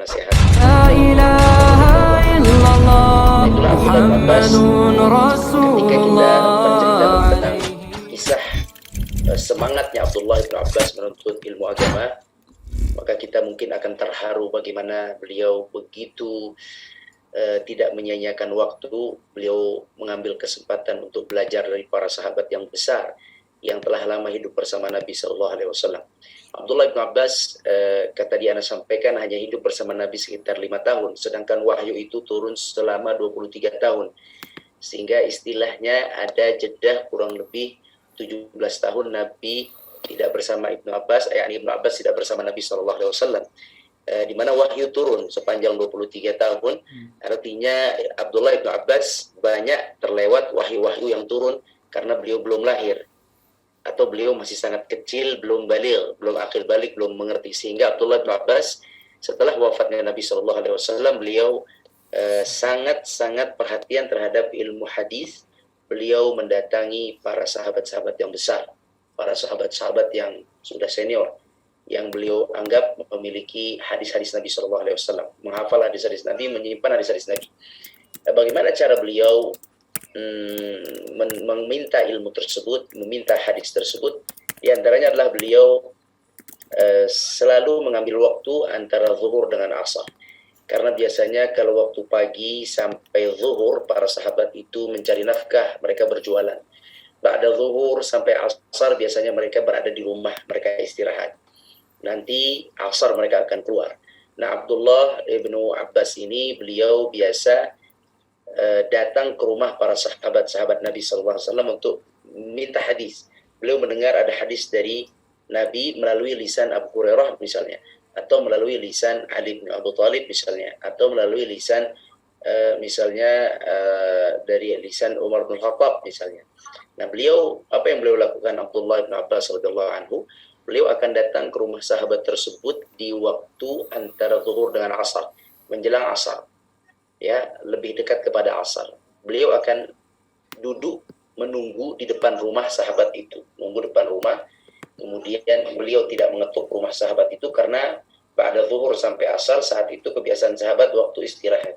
nasihat. La ilaha illallah Itulah Abdullah bin Abbas Muhammadun ketika kita bercerita Rasulullah. tentang kisah semangatnya Abdullah bin Abbas menuntut ilmu agama, maka kita mungkin akan terharu bagaimana beliau begitu tidak menyia-nyiakan waktu. Beliau mengambil kesempatan untuk belajar dari para sahabat yang besar yang telah lama hidup bersama Nabi SAW. Abdullah bin Abbas, kata dia Anas sampaikan, hanya hidup bersama Nabi sekitar 5 tahun, sedangkan wahyu itu turun selama 23 tahun. Sehingga istilahnya ada jeda kurang lebih 17 tahun Nabi tidak bersama Ibnu Abbas, Ibnu Abbas tidak bersama Nabi SAW. Di mana wahyu turun sepanjang 23 tahun, artinya Abdullah bin Abbas banyak terlewat wahyu-wahyu yang turun karena beliau belum lahir, atau beliau masih sangat kecil, belum baligh, belum akil balik, belum mengerti. Sehingga Abdullah bin Abbas setelah wafatnya Nabi SAW, beliau sangat-sangat perhatian terhadap ilmu hadis. Beliau mendatangi para sahabat-sahabat yang besar, para sahabat-sahabat yang sudah senior, yang beliau anggap memiliki hadis-hadis Nabi SAW, menghafal hadis-hadis Nabi, menyimpan hadis-hadis Nabi. Bagaimana cara beliau meminta ilmu tersebut, meminta hadis tersebut? Di antaranya adalah beliau selalu mengambil waktu antara zuhur dengan asar. Karena biasanya kalau waktu pagi sampai zuhur, para sahabat itu mencari nafkah, mereka berjualan. Ba'da zuhur sampai asar biasanya mereka berada di rumah, mereka istirahat. Nanti asar mereka akan keluar. Nah, Abdullah ibnu Abbas ini beliau biasa datang ke rumah para sahabat-sahabat Nabi SAW untuk minta hadis. Beliau mendengar ada hadis dari Nabi melalui lisan Abu Hurairah misalnya, atau melalui lisan Ali bin Abi Thalib misalnya, atau melalui lisan dari lisan Umar bin Khattab misalnya. Nah, beliau, apa yang beliau lakukan Abdullah bin Abbas radhiyallahu anhu? Beliau akan datang ke rumah sahabat tersebut di waktu antara zuhur dengan asar, menjelang asar, ya, lebih dekat kepada asar. Beliau akan duduk menunggu di depan rumah sahabat itu, nunggu depan rumah. Kemudian beliau tidak mengetuk rumah sahabat itu karena pada zuhur sampai asar saat itu kebiasaan sahabat waktu istirahat.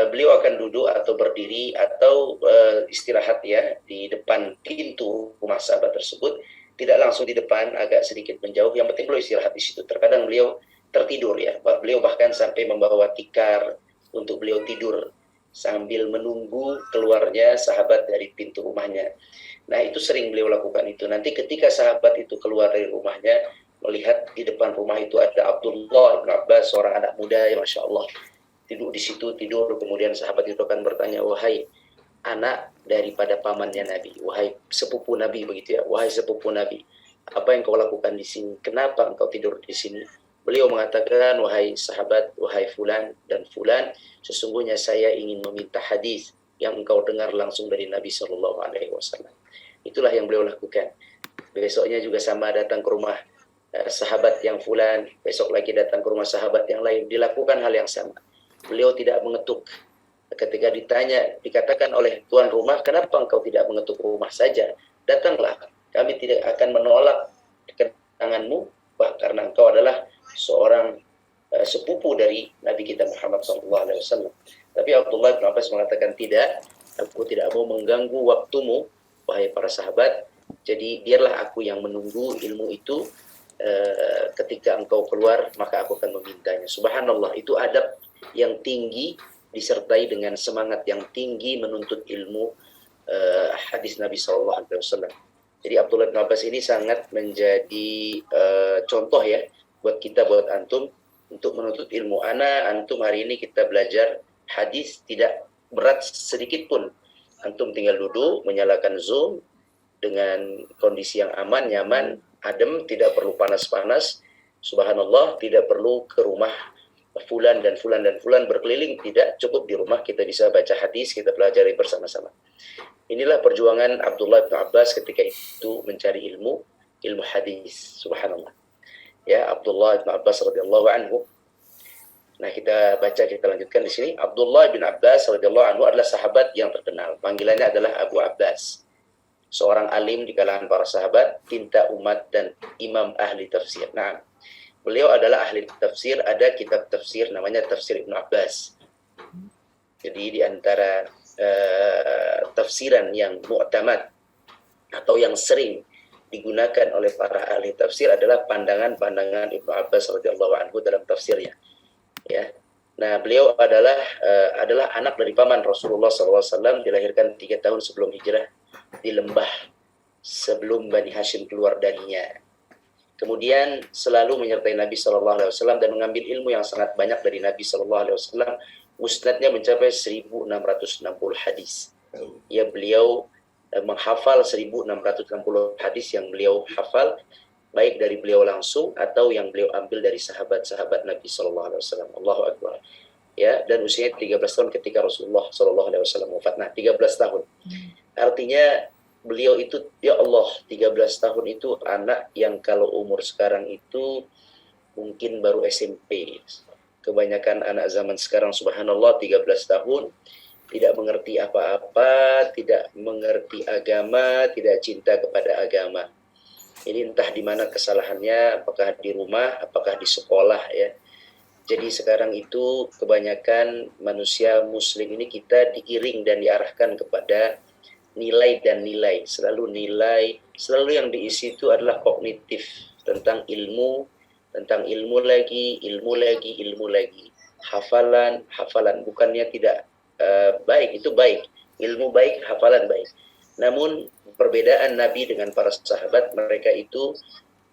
Beliau akan duduk atau berdiri atau istirahat ya di depan pintu rumah sahabat tersebut. Tidak langsung di depan, agak sedikit menjauh. Yang penting beliau istirahat di situ. Terkadang beliau tertidur ya. Beliau bahkan sampai membawa tikar untuk beliau tidur sambil menunggu keluarnya sahabat dari pintu rumahnya. Nah, itu sering beliau lakukan itu. Nanti ketika sahabat itu keluar dari rumahnya, melihat di depan rumah itu ada Abdullah bin Abbas, seorang anak muda ya, Masya Allah. Tidur di situ, tidur. Kemudian sahabat itu akan bertanya, wahai anak daripada pamannya Nabi, wahai sepupu Nabi begitu ya, wahai sepupu Nabi, apa yang kau lakukan di sini? Kenapa engkau tidur di sini? Beliau mengatakan, wahai sahabat, wahai fulan dan fulan, sesungguhnya saya ingin meminta hadis yang engkau dengar langsung dari Nabi SAW. Itulah yang beliau lakukan. Besoknya juga sama, datang ke rumah sahabat yang fulan, besok lagi datang ke rumah sahabat yang lain, dilakukan hal yang sama. Beliau tidak mengetuk. Ketika ditanya, dikatakan oleh tuan rumah, kenapa engkau tidak mengetuk rumah saja? Datanglah, kami tidak akan menolak kedatanganmu, karena engkau adalah seorang sepupu dari Nabi kita Muhammad SAW. Tapi Abdullah bin Abbas mengatakan, tidak, aku tidak mau mengganggu waktumu, wahai para sahabat. Jadi biarlah aku yang menunggu ilmu itu. Ketika engkau keluar, maka aku akan memintanya. Subhanallah, itu adab yang tinggi disertai dengan semangat yang tinggi menuntut ilmu hadis Nabi SAW. Jadi Abdullah bin Abbas ini sangat menjadi contoh ya buat kita, buat antum untuk menuntut ilmu. Antum hari ini kita belajar hadis tidak berat sedikit pun. Antum tinggal duduk, menyalakan Zoom dengan kondisi yang aman, nyaman, adem, tidak perlu panas-panas. Subhanallah, tidak perlu ke rumah fulan dan fulan dan fulan berkeliling, tidak, cukup di rumah kita bisa baca hadis, kita pelajari bersama-sama. Inilah perjuangan Abdullah bin Abbas ketika itu mencari ilmu hadis. Subhanallah. Ya, Abdullah bin Abbas radhiyallahu anhu. Nah, kita baca, kita lanjutkan di sini. Abdullah bin Abbas radhiyallahu anhu adalah sahabat yang terkenal. Panggilannya adalah Abu Abbas. Seorang alim di kalangan para sahabat, tinta umat dan imam ahli tafsir. Nah, beliau adalah ahli tafsir. Ada kitab tafsir namanya Tafsir Ibnu Abbas. Jadi di antara tafsiran yang mu'tamad atau yang sering digunakan oleh para ahli tafsir adalah pandangan-pandangan Ibnu Abbas radhiyallahu anhu dalam tafsirnya. Ya. Nah, beliau adalah anak dari paman Rasulullah SAW, dilahirkan 3 tahun sebelum hijrah di lembah sebelum Bani Hashim keluar darinya. Kemudian selalu menyertai Nabi SAW dan mengambil ilmu yang sangat banyak dari Nabi SAW. Musnadnya mencapai 1660 hadis. Ya, beliau menghafal 1660 hadis yang beliau hafal, baik dari beliau langsung atau yang beliau ambil dari sahabat-sahabat Nabi SAW. Allahu Akbar. Ya, dan usianya 13 tahun ketika Rasulullah SAW wafat. Nah, 13 tahun. Artinya beliau itu, ya Allah, 13 tahun itu anak yang kalau umur sekarang itu mungkin baru SMP. Kebanyakan anak zaman sekarang, subhanallah, 13 tahun, tidak mengerti apa-apa, tidak mengerti agama, tidak cinta kepada agama. Ini entah di mana kesalahannya, apakah di rumah, apakah di sekolah, ya. Jadi sekarang itu kebanyakan manusia muslim ini kita diiring dan diarahkan kepada nilai dan nilai. Selalu yang diisi itu adalah kognitif, tentang ilmu lagi. Hafalan, bukannya tidak baik, itu baik. Ilmu baik, hafalan baik. Namun perbedaan Nabi dengan para sahabat, mereka itu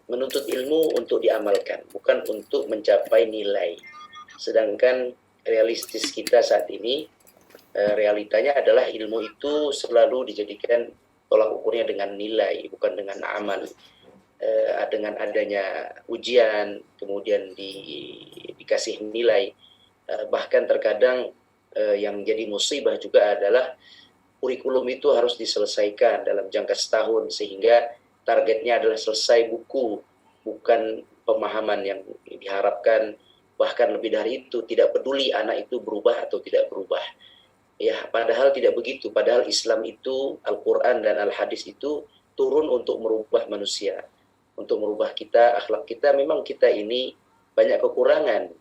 menuntut ilmu untuk diamalkan, bukan untuk mencapai nilai. Sedangkan realistis kita saat ini, realitanya adalah ilmu itu selalu dijadikan tolak ukurnya dengan nilai, bukan dengan amal. Dengan adanya ujian, kemudian dikasih nilai. Bahkan terkadang yang jadi musibah juga adalah kurikulum itu harus diselesaikan dalam jangka setahun, sehingga targetnya adalah selesai buku, bukan pemahaman yang diharapkan. Bahkan lebih dari itu, tidak peduli anak itu berubah atau tidak berubah. Ya, padahal tidak begitu. Padahal Islam itu, Al-Quran dan Al-Hadis itu turun untuk merubah manusia, untuk merubah kita, akhlak kita. Memang kita ini banyak kekurangan,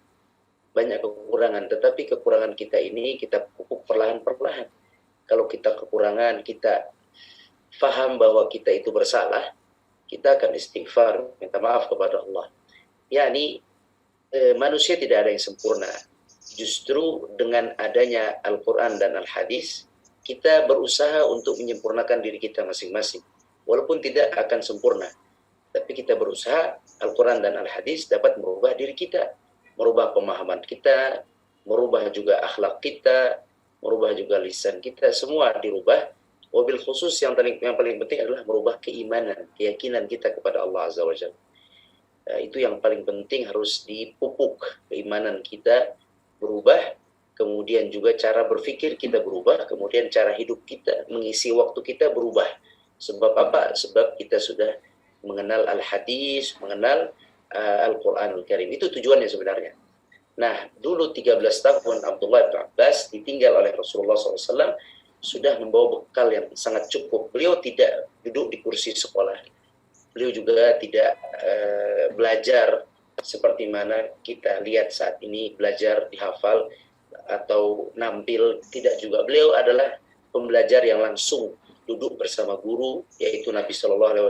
tetapi kekurangan kita ini kita pupuk perlahan-perlahan. Kalau kita kekurangan, kita faham bahwa kita itu bersalah, kita akan istighfar, minta maaf kepada Allah. Yani manusia tidak ada yang sempurna. Justru dengan adanya Al-Quran dan Al-Hadis, kita berusaha untuk menyempurnakan diri kita masing-masing. Walaupun tidak akan sempurna, tapi kita berusaha Al-Quran dan Al-Hadis dapat merubah diri kita, merubah pemahaman kita, merubah juga akhlak kita, merubah juga lisan kita, semua dirubah. Wabil khusus yang paling penting adalah merubah keimanan, keyakinan kita kepada Allah Azza wa Jalla. Itu yang paling penting, harus dipupuk keimanan kita berubah, kemudian juga cara berpikir kita berubah, kemudian cara hidup kita, mengisi waktu kita berubah. Sebab apa? Sebab kita sudah mengenal Al-Hadis, mengenal Al-Quranul Karim. Itu tujuannya sebenarnya. Nah, dulu 13 tahun Abdullah bin Abbas ditinggal oleh Rasulullah SAW, sudah membawa bekal yang sangat cukup. Beliau tidak duduk di kursi sekolah. Beliau juga tidak belajar seperti mana kita lihat saat ini, belajar dihafal atau nampil. Tidak juga. Beliau adalah pembelajar yang langsung duduk bersama guru, yaitu Nabi SAW,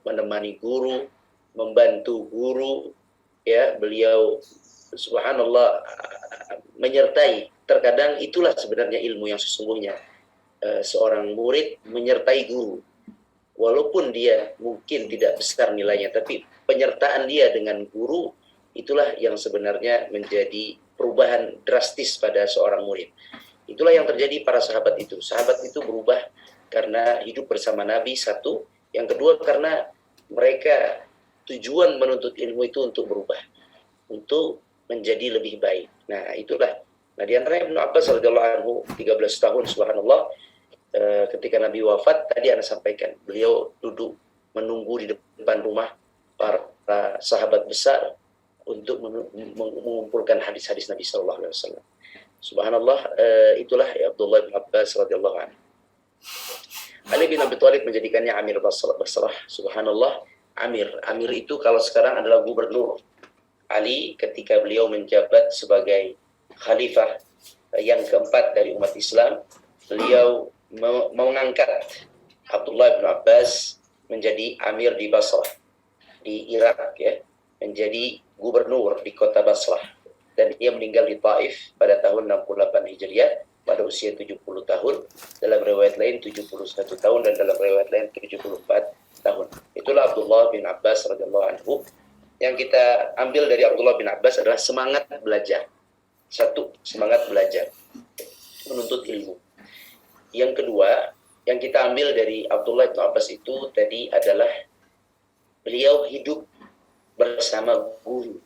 menemani guru, membantu guru, ya, beliau subhanallah menyertai. Terkadang itulah sebenarnya ilmu yang sesungguhnya. Seorang murid menyertai guru, walaupun dia mungkin tidak besar nilainya, tapi penyertaan dia dengan guru itulah yang sebenarnya menjadi perubahan drastis pada seorang murid. Itulah yang terjadi para sahabat itu. Sahabat itu berubah karena hidup bersama Nabi, satu. Yang kedua, karena mereka tujuan menuntut ilmu itu untuk berubah, untuk menjadi lebih baik. Nah, itulah. Nah, di antara Ibnu Abbas radhiyallahu anhu 13 tahun, subhanallah, ketika Nabi wafat, tadi Anda sampaikan, beliau duduk menunggu di depan rumah para sahabat besar untuk mengumpulkan hadis-hadis Nabi sallallahu alaihi wasallam. Subhanallah, itulah ya Abdullah bin Abbas radhiyallahu anhu. Ali bin Abi Thalib menjadikannya Amir Basrah. Subhanallah, Amir itu kalau sekarang adalah gubernur. Ali ketika beliau menjabat sebagai khalifah yang keempat dari umat Islam, beliau mengangkat Abdullah bin Abbas menjadi amir di Basrah di Irak ya, menjadi gubernur di kota Basrah, dan dia meninggal di Taif pada tahun 68 Hijriah pada usia 70 tahun, dalam riwayat lain 71 tahun dan dalam riwayat lain 74 tahun. Itulah Abdullah bin Abbas radhiyallahu anhu. Yang kita ambil dari Abdullah bin Abbas adalah semangat belajar. Satu, semangat belajar, menuntut ilmu. Yang kedua, yang kita ambil dari Abdullah bin Abbas itu tadi adalah beliau hidup bersama guru.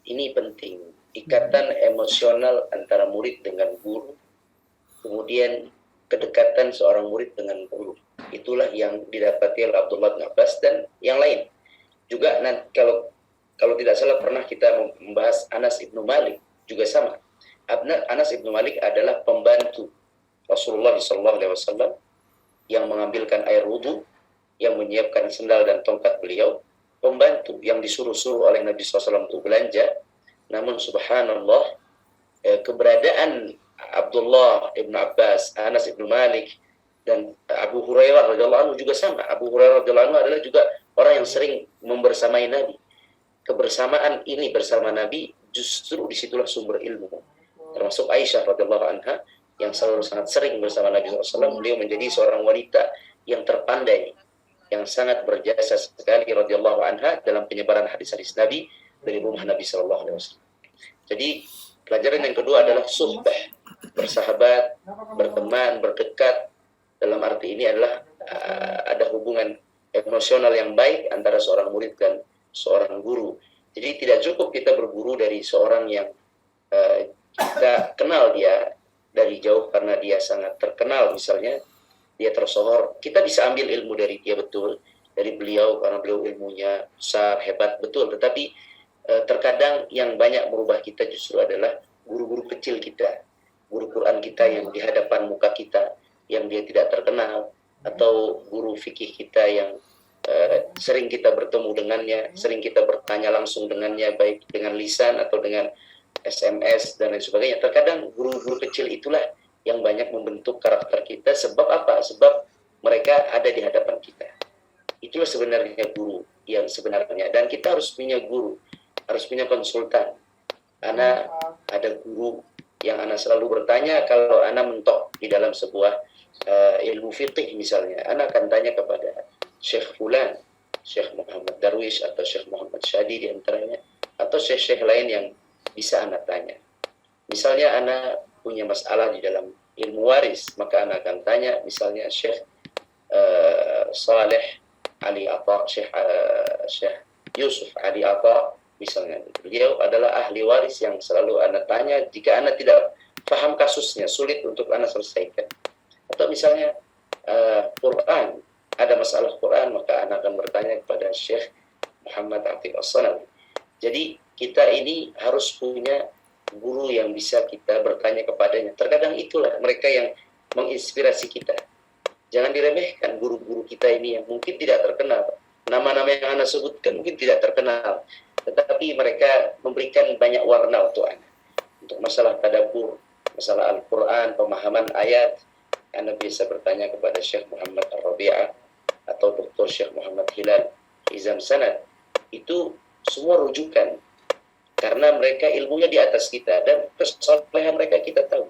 Ini penting, ikatan emosional antara murid dengan guru, kemudian kedekatan seorang murid dengan guru. Itulah yang didapati oleh Abdullah bin Abbas dan yang lain. Juga nanti, kalau tidak salah pernah kita membahas Anas ibnu Malik, juga sama. Anas ibnu Malik adalah pembantu Rasulullah SAW yang mengambilkan air wudhu, yang menyiapkan sendal dan tongkat beliau, pembantu yang disuruh-suruh oleh Nabi SAW untuk belanja. Namun subhanallah, keberadaan Abdullah ibnu Abbas, Anas ibnu Malik, dan Abu Hurairah radhiyallahu anhu juga sama. Abu Hurairah radhiyallahu anhu adalah juga orang yang sering membersamai Nabi. Kebersamaan ini bersama Nabi justru disitulah sumber ilmu. Termasuk Aisyah radhiyallahu anha yang selalu sangat sering bersama Nabi SAW. Beliau menjadi seorang wanita yang terpandai, yang sangat berjasa sekali radhiyallahu anha dalam penyebaran hadis-hadis Nabi dari rumah Nabi SAW. Jadi pelajaran yang kedua adalah suhbah, bersahabat, berteman, berdekat. Dalam arti ini adalah ada hubungan emosional yang baik antara seorang murid dan seorang guru. Jadi tidak cukup kita berguru dari seorang yang kita kenal dia dari jauh karena dia sangat terkenal, misalnya dia tersohor. Kita bisa ambil ilmu dari dia, betul, dari beliau karena beliau ilmunya besar, hebat, betul. Tetapi terkadang yang banyak merubah kita justru adalah guru-guru kecil kita, guru Quran kita yang di hadapan muka kita, yang dia tidak terkenal, atau guru fikih kita yang sering kita bertemu dengannya, sering kita bertanya langsung dengannya, baik dengan lisan atau dengan SMS dan lain sebagainya. Terkadang guru-guru kecil itulah yang banyak membentuk karakter kita. Sebab apa? Sebab mereka ada di hadapan kita. Itulah sebenarnya guru yang sebenarnya. Dan kita harus punya guru, harus punya konsultan. Ana ada guru yang Ana selalu bertanya kalau Ana mentok di dalam sebuah ilmu fikih misalnya. Ana akan tanya kepada Syekh Fulan, Syekh Muhammad Darwish atau Syekh Muhammad Syadi di antaranya, atau syekh-syekh lain yang bisa Ana tanya. Misalnya Ana punya masalah di dalam ilmu waris, maka Ana akan tanya misalnya Syekh Saleh Ali Atha, Syekh Yusuf Ali Atha misalnya. Beliau adalah ahli waris yang selalu Ana tanya jika Ana tidak paham kasusnya, sulit untuk Ana selesaikan. Atau misalnya Quran, ada masalah Quran, maka Ana akan bertanya kepada Syekh Muhammad Atif As-Sanawi. Jadi kita ini harus punya guru yang bisa kita bertanya kepadanya. Terkadang itulah mereka yang menginspirasi kita. Jangan diremehkan guru-guru kita ini yang mungkin tidak terkenal. Nama-nama yang Ana sebutkan mungkin tidak terkenal, tetapi mereka memberikan banyak warna untuk Ana. Untuk masalah tadabbur, masalah Al-Quran, pemahaman ayat, Ana biasa bertanya kepada Syekh Muhammad Ar-Rabi'ah atau Dr. Syekh Muhammad Hilal Izam Sanad. Itu semua rujukan, karena mereka ilmunya di atas kita dan kesalehan mereka kita tahu.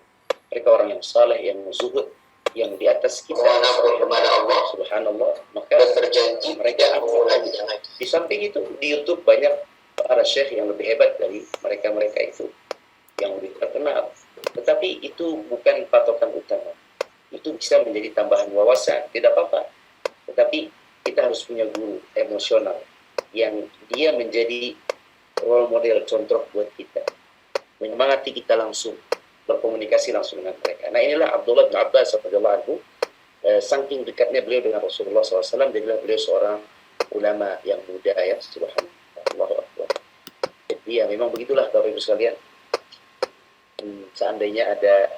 Mereka orang yang saleh, yang zuhud, yang di atas kita. Subhanallah. Maka mereka akan. Di samping itu di YouTube banyak para syekh yang lebih hebat dari mereka-mereka itu, yang lebih terkenal. Tetapi itu bukan patokan utama. Itu bisa menjadi tambahan wawasan, tidak apa-apa. Tetapi kita harus punya guru emosional yang dia menjadi role model, contoh buat kita, menyemangati kita langsung, berkomunikasi langsung dengan mereka. Nah inilah Abdullah bin Abbas radhiyallahu anhu. Saking dekatnya beliau dengan Rasulullah SAW, jadilah beliau seorang ulama yang muda ya, subhanallah. Jadi ya memang begitulah Bapak Ibu sekalian. Seandainya ada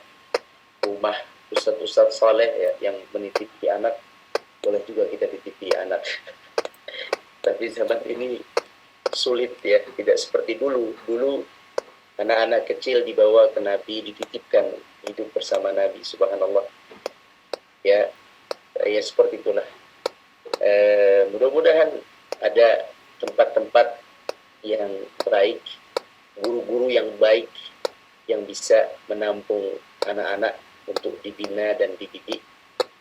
rumah ustadz-ustadz saleh ya, yang menitipi anak, boleh juga kita titipi anak. Tapi zaman ini sulit ya, tidak seperti dulu. Dulu anak-anak kecil dibawa ke Nabi, dititipkan hidup bersama Nabi, subhanallah. Ya, ya seperti itulah. Mudah-mudahan ada tempat-tempat yang baik, guru-guru yang baik yang bisa menampung anak-anak untuk dibina dan dididik,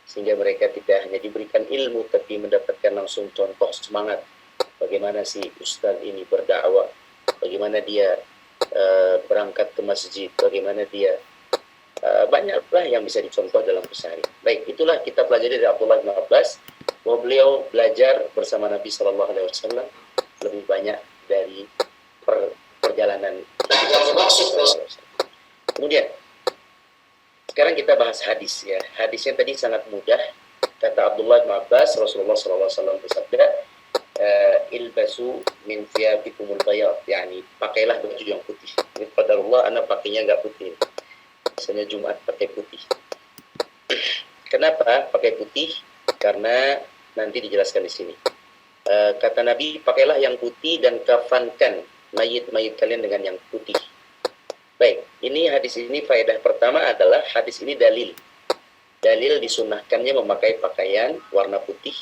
sehingga mereka tidak hanya diberikan ilmu tapi mendapatkan langsung contoh semangat bagaimana si ustaz ini berdakwah, bagaimana dia berangkat ke masjid, bagaimana dia banyaklah yang bisa dicontoh dalam keseharian. Baik, itulah kita pelajari dari Abdullah bin Abbas bahwa beliau belajar bersama Nabi Shallallahu Alaihi Wasallam lebih banyak dari perjalanan. Kemudian sekarang kita bahas hadis ya. Hadisnya tadi sangat mudah. Kata Abdullah bin Abbas, Rasulullah SAW bersabda, ilbasu min thiyabikumul bayad, yani pakailah baju yang putih. Ini qadarullah anak pakainya enggak putih. Misalnya Jumat pakai putih. Kenapa pakai putih? Karena nanti dijelaskan di sini. Kata Nabi, pakailah yang putih dan kafankan mayit-mayit kalian dengan yang putih. Baik, ini hadis ini faedah pertama adalah hadis ini dalil disunahkannya memakai pakaian warna putih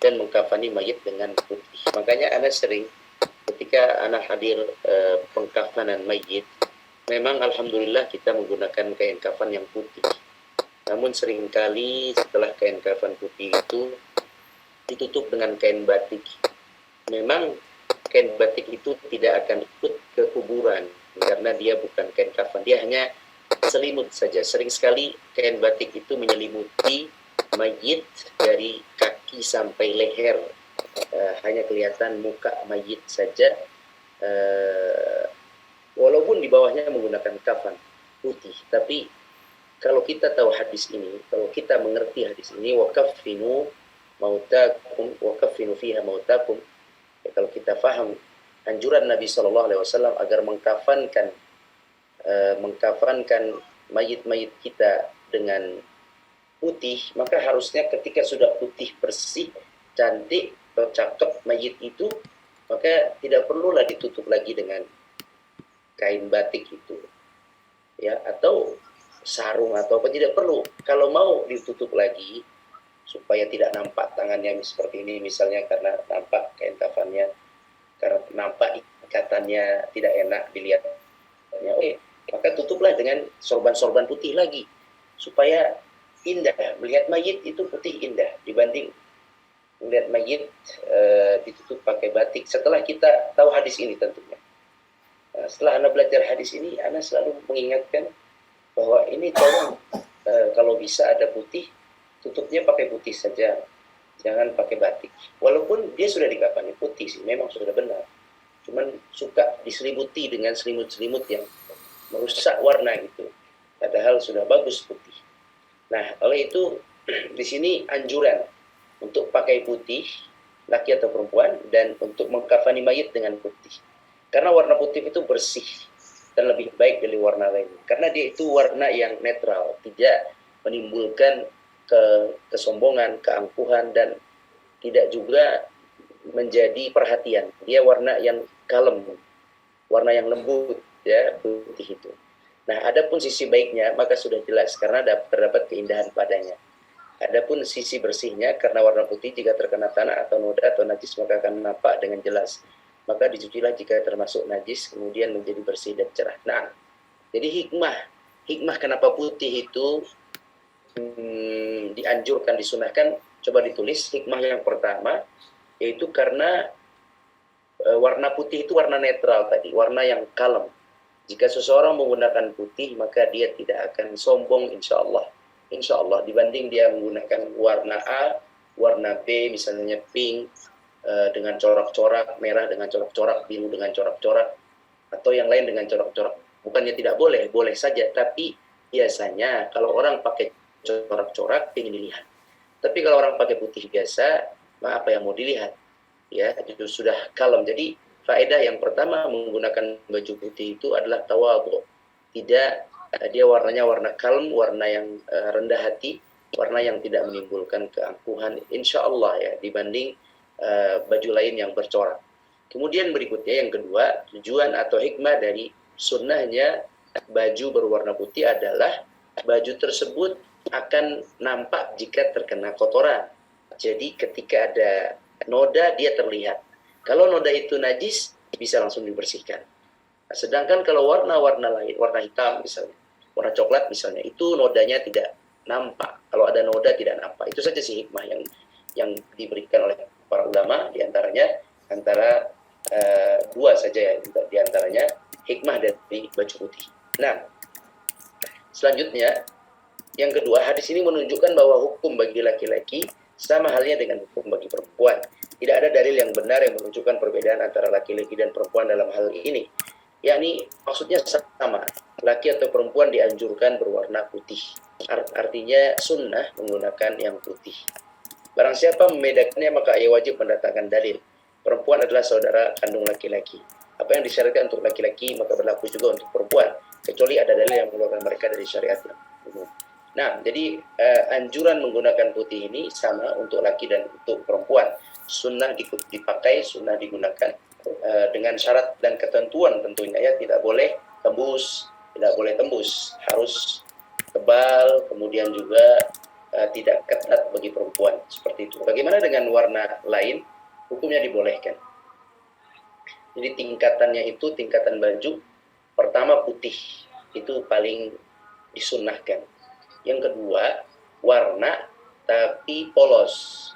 dan mengkafani mayit dengan putih. Makanya ana sering ketika ana hadir pengkafanan mayit, memang alhamdulillah kita menggunakan kain kafan yang putih. Namun seringkali setelah kain kafan putih itu ditutup dengan kain batik. Memang kain batik itu tidak akan ikut ke kuburan karena dia bukan kain kafan, dia hanya selimut saja. Sering sekali kain batik itu menyelimuti mayit dari kaki sampai leher, hanya kelihatan muka mayit saja, walaupun di bawahnya menggunakan kafan putih. Tapi kalau kita tahu hadis ini, kalau kita mengerti hadis ini, wakaffinu mautakum wakaffinu fiha mautakum, ya, kalau kita faham anjuran Nabi SAW agar mengkafankan mayit-mayit kita dengan putih, maka harusnya ketika sudah putih bersih, cantik, cakep mayit itu, maka tidak perlulah ditutup lagi dengan kain batik itu, ya, atau sarung atau apa, tidak perlu. Kalau mau ditutup lagi supaya tidak nampak tangannya seperti ini misalnya, karena nampak kain kafannya, karena nampak ikatannya tidak enak dilihatnya, oke, maka tutuplah dengan sorban-sorban putih lagi supaya indah. Melihat mayit itu putih indah dibanding melihat mayit ditutup pakai batik. Setelah kita tahu hadis ini tentunya, setelah Anda belajar hadis ini, Anda selalu mengingatkan bahwa ini tolong kalau bisa ada putih, tutupnya pakai putih saja, jangan pakai batik. Walaupun dia sudah dikafani putih sih, memang sudah benar, cuman suka diselimuti dengan selimut-selimut yang merusak warna gitu, padahal sudah bagus putih. Nah, oleh itu di sini anjuran untuk pakai putih, laki atau perempuan, dan untuk mengkafani mayit dengan putih. Karena warna putih itu bersih dan lebih baik dari warna lain. Karena dia itu warna yang netral, tidak menimbulkan kesombongan, keangkuhan, dan tidak juga menjadi perhatian. Dia warna yang kalem, warna yang lembut, ya, putih itu. Nah, adapun sisi baiknya maka sudah jelas karena terdapat keindahan padanya. Adapun sisi bersihnya, karena warna putih jika terkena tanah atau noda atau najis maka akan nampak dengan jelas. Maka dicucilah jika termasuk najis, kemudian menjadi bersih dan cerah. Nah, jadi hikmah kenapa putih itu dianjurkan, disunahkan, coba ditulis. Hikmah yang pertama yaitu karena warna putih itu warna netral tadi, warna yang kalem. Jika seseorang menggunakan putih, maka dia tidak akan sombong, insya Allah, dibanding dia menggunakan warna A, warna B, misalnya pink dengan corak-corak, merah dengan corak-corak, biru dengan corak-corak, atau yang lain dengan corak-corak. Bukannya tidak boleh, boleh saja, tapi biasanya kalau orang pakai corak-corak ingin dilihat. Tapi kalau orang pakai putih biasa, apa yang mau dilihat? Ya, itu sudah kalem. Jadi faedah yang pertama menggunakan baju putih itu adalah tawadhu. Tidak, dia warnanya warna kalem, warna yang rendah hati, warna yang tidak menimbulkan keangkuhan, insya Allah ya, dibanding baju lain yang bercorak. Kemudian berikutnya yang kedua, tujuan atau hikmah dari sunnahnya baju berwarna putih adalah baju tersebut akan nampak jika terkena kotoran. Jadi ketika ada noda dia terlihat. Kalau noda itu najis bisa langsung dibersihkan. Nah, sedangkan kalau warna-warna lain, warna hitam misalnya, warna coklat misalnya, itu nodanya tidak nampak. Kalau ada noda tidak nampak. Itu saja sih hikmah yang diberikan oleh para ulama, diantaranya antara dua saja ya, diantaranya hikmah dari baju putih. Nah, selanjutnya yang kedua, hadis ini menunjukkan bahwa hukum bagi laki-laki sama halnya dengan hukum bagi perempuan. Tidak ada dalil yang benar yang menunjukkan perbedaan antara laki-laki dan perempuan dalam hal ini. Yakni maksudnya sama, laki atau perempuan dianjurkan berwarna putih. Artinya sunnah menggunakan yang putih. Barang siapa membedakannya maka ia wajib mendatangkan dalil. Perempuan adalah saudara kandung laki-laki. Apa yang disyaratkan untuk laki-laki maka berlaku juga untuk perempuan, kecuali ada dalil yang mengeluarkan mereka dari syariat yang umum. Nah, jadi anjuran menggunakan putih ini sama untuk laki dan untuk perempuan. Sunnah dipakai, sunnah digunakan dengan syarat dan ketentuan tentunya ya, tidak boleh tembus, harus tebal, kemudian juga tidak ketat bagi perempuan seperti itu. Bagaimana dengan warna lain? Hukumnya dibolehkan. Jadi tingkatannya itu, tingkatan baju pertama putih itu paling disunnahkan. Yang kedua, warna tapi polos.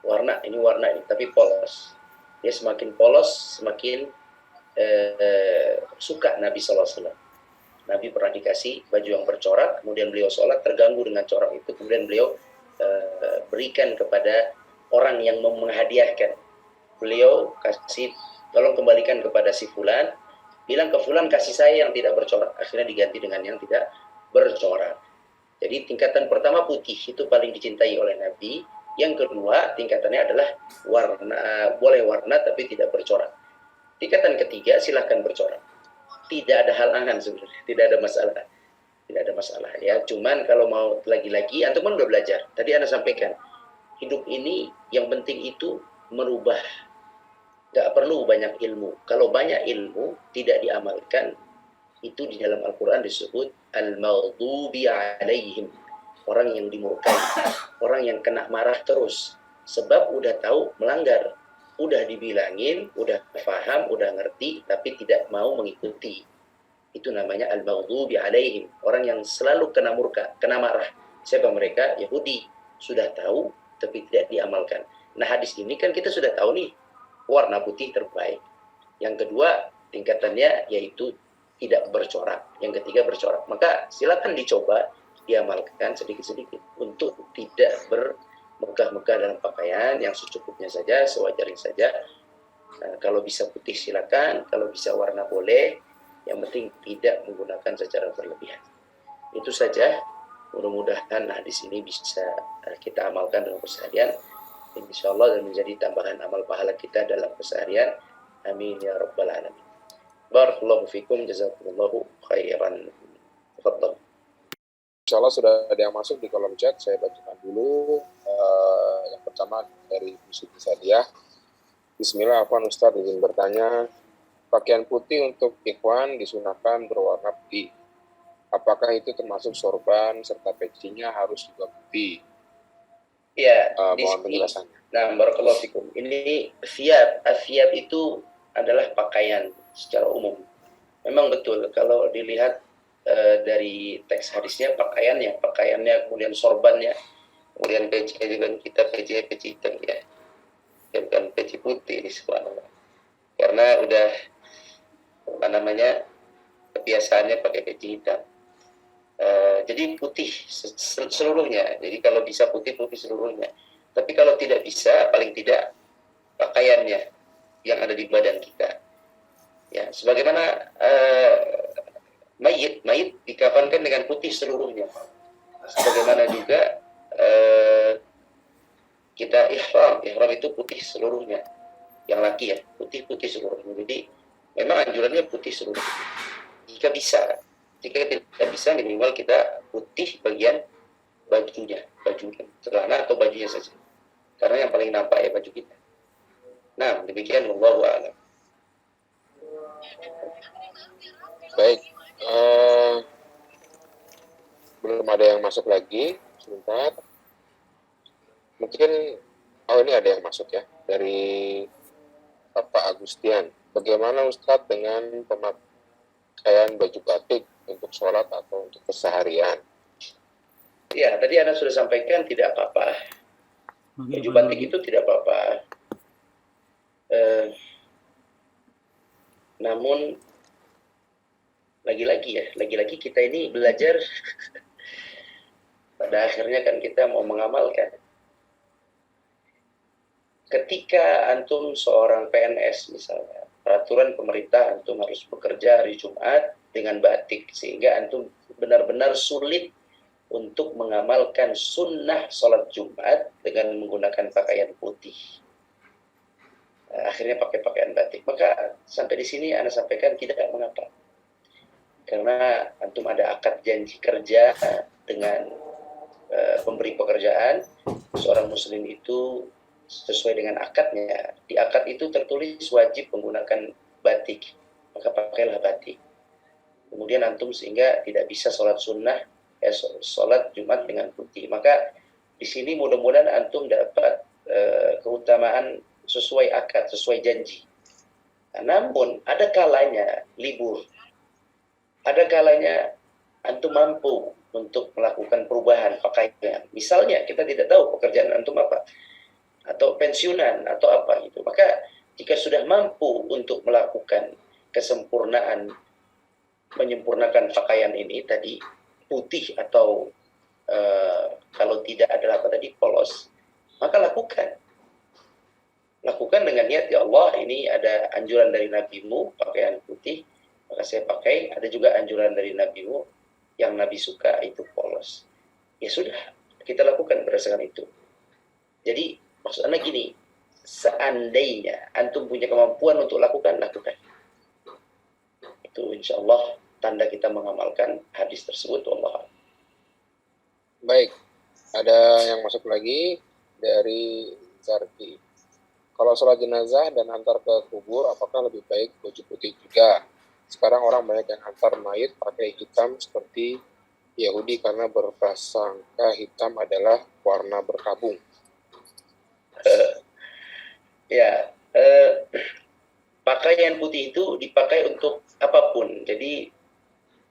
Warna ini tapi polos. Dia semakin polos, semakin suka Nabi SAW. Nabi pernah dikasih baju yang bercorak, kemudian beliau sholat terganggu dengan corak itu, kemudian beliau berikan kepada orang yang menghadiahkan. Beliau kasih, tolong kembalikan kepada si fulan, bilang ke fulan kasih saya yang tidak bercorak. Akhirnya diganti dengan yang tidak bercorak. Jadi tingkatan pertama putih itu paling dicintai oleh Nabi. Yang kedua tingkatannya adalah boleh warna tapi tidak bercorak. Tingkatan ketiga silahkan bercorak. Tidak ada halangan sebenarnya, tidak ada masalah ya. Cuman kalau mau lagi-lagi, antum kan udah belajar. Tadi Anda sampaikan, hidup ini yang penting itu merubah. Gak perlu banyak ilmu. Kalau banyak ilmu tidak diamalkan, itu di dalam Al-Quran disebut al-maghdubi alaihim, orang yang dimurkai, orang yang kena marah terus sebab udah tahu melanggar, udah dibilangin, udah paham, udah ngerti tapi tidak mau mengikuti. Itu namanya al-maghdubi alaihim, orang yang selalu kena murka, kena marah. Siapa mereka? Yahudi. Sudah tahu tapi tidak diamalkan. Nah, hadis ini kan kita sudah tahu nih, warna putih terbaik. Yang kedua tingkatannya yaitu tidak bercorak, yang ketiga bercorak. Maka silakan dicoba diamalkan sedikit-sedikit untuk tidak bermegah-megah dalam pakaian, yang secukupnya saja, sewajarnya saja. Kalau bisa putih silakan, kalau bisa warna boleh, yang penting tidak menggunakan secara berlebihan. Itu saja. Mudah-mudahan hadis ini bisa kita amalkan dalam keseharian, insyaallah, dan menjadi tambahan amal pahala kita dalam keseharian. Amin ya rabbal alamin. Barakallahu fikum, jazakumullahu khairan. Tafadhal. Insyaallah sudah ada yang masuk di kolom chat, saya bacakan dulu. Yang pertama dari Siti Sadiah. Bismillah, Afwan Ustaz izin bertanya, pakaian putih untuk ikhwan disunahkan berwarna putih. Apakah itu termasuk sorban serta pecinya harus juga putih? Ya, mohon penjelasannya. Nah, barakallahu fikum. Ini thiyab itu adalah pakaian secara umum. Memang betul kalau dilihat dari teks hadisnya pakaiannya, kemudian sorbannya, kemudian peci juga kita peci hitam ya, bukan peci putih ini subhanallah. Karena udah kebiasaannya pakai peci hitam. Jadi putih seluruhnya. Jadi kalau bisa putih seluruhnya. Tapi kalau tidak bisa, paling tidak pakaiannya yang ada di badan kita. Ya, sebagaimana mayit dikafankan dengan putih seluruhnya. Sebagaimana juga kita ihram itu putih seluruhnya. Yang laki ya, putih seluruhnya. Jadi memang anjurannya putih seluruhnya. Jika tidak bisa minimal kita putih bagian bajunya, celana atau bajunya saja. Karena yang paling nampak ya baju kita. Nah, demikian wallahu a'lam. Baik, belum ada yang masuk lagi. Sebentar. Mungkin, ini ada yang masuk ya, dari Bapak Agustian. Bagaimana Ustadz dengan pemakaian baju batik untuk sholat atau untuk keseharian? Ya, tadi Anda sudah sampaikan tidak apa-apa. Baju batik itu tidak apa-apa. Namun lagi-lagi kita ini belajar pada akhirnya kan kita mau mengamalkan. Ketika antum seorang PNS misalnya, peraturan pemerintah antum harus bekerja hari Jumat dengan batik, sehingga antum benar-benar sulit untuk mengamalkan sunnah sholat Jumat dengan menggunakan pakaian putih. Akhirnya pakai pakaian batik. Maka sampai di sini Anda sampaikan tidak mengapa. Karena antum ada akad janji kerja dengan pemberi pekerjaan, seorang muslim itu sesuai dengan akadnya. Di akad itu tertulis wajib menggunakan batik, maka pakailah batik. Kemudian antum sehingga tidak bisa sholat sunnah, sholat Jumat dengan putih. Maka di sini mudah-mudahan antum dapat keutamaan sesuai akad, sesuai janji. Namun ada kalanya libur, ada kalanya antum mampu untuk melakukan perubahan pakaian. Misalnya kita tidak tahu pekerjaan antum apa, atau pensiunan atau apa gitu. Maka jika sudah mampu untuk melakukan kesempurnaan, menyempurnakan pakaian ini tadi putih atau kalau tidak adalah apa tadi polos, maka lakukan dengan niat, ya Allah, ini ada anjuran dari Nabimu pakaian putih, maka saya pakai. Ada juga anjuran dari Nabimu yang Nabi suka itu polos. Ya sudah, kita lakukan berdasarkan itu. Jadi maksudnya gini, seandainya antum punya kemampuan untuk lakukan. Itu insya Allah tanda kita mengamalkan hadis tersebut. Allah. Baik, ada yang masuk lagi dari Zarki. Kalau sholat jenazah dan antar ke kubur, apakah lebih baik baju putih juga? Sekarang orang banyak yang antar mayit pakai hitam seperti Yahudi karena berprasangka hitam adalah warna berkabung. Pakaian putih itu dipakai untuk apapun. Jadi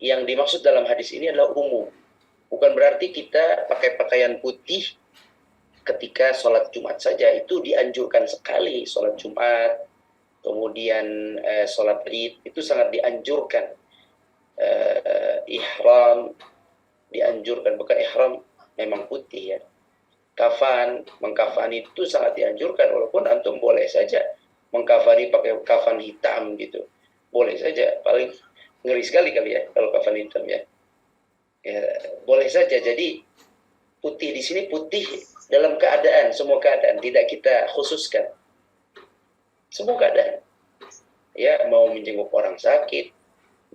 yang dimaksud dalam hadis ini adalah umum. Bukan berarti kita pakai pakaian putih ketika sholat Jumat saja. Itu dianjurkan sekali. Sholat Jumat, kemudian sholat Id, itu sangat dianjurkan. Ihram dianjurkan, bukan ihram memang putih ya. Mengkafani itu sangat dianjurkan, walaupun antum boleh saja mengkafani pakai kafan hitam gitu, boleh saja. Paling ngeri sekali kali ya kalau kafan hitam ya, boleh saja. Jadi putih di sini putih dalam keadaan, semua keadaan, tidak kita khususkan, semua keadaan ya. Mau menjenguk orang sakit,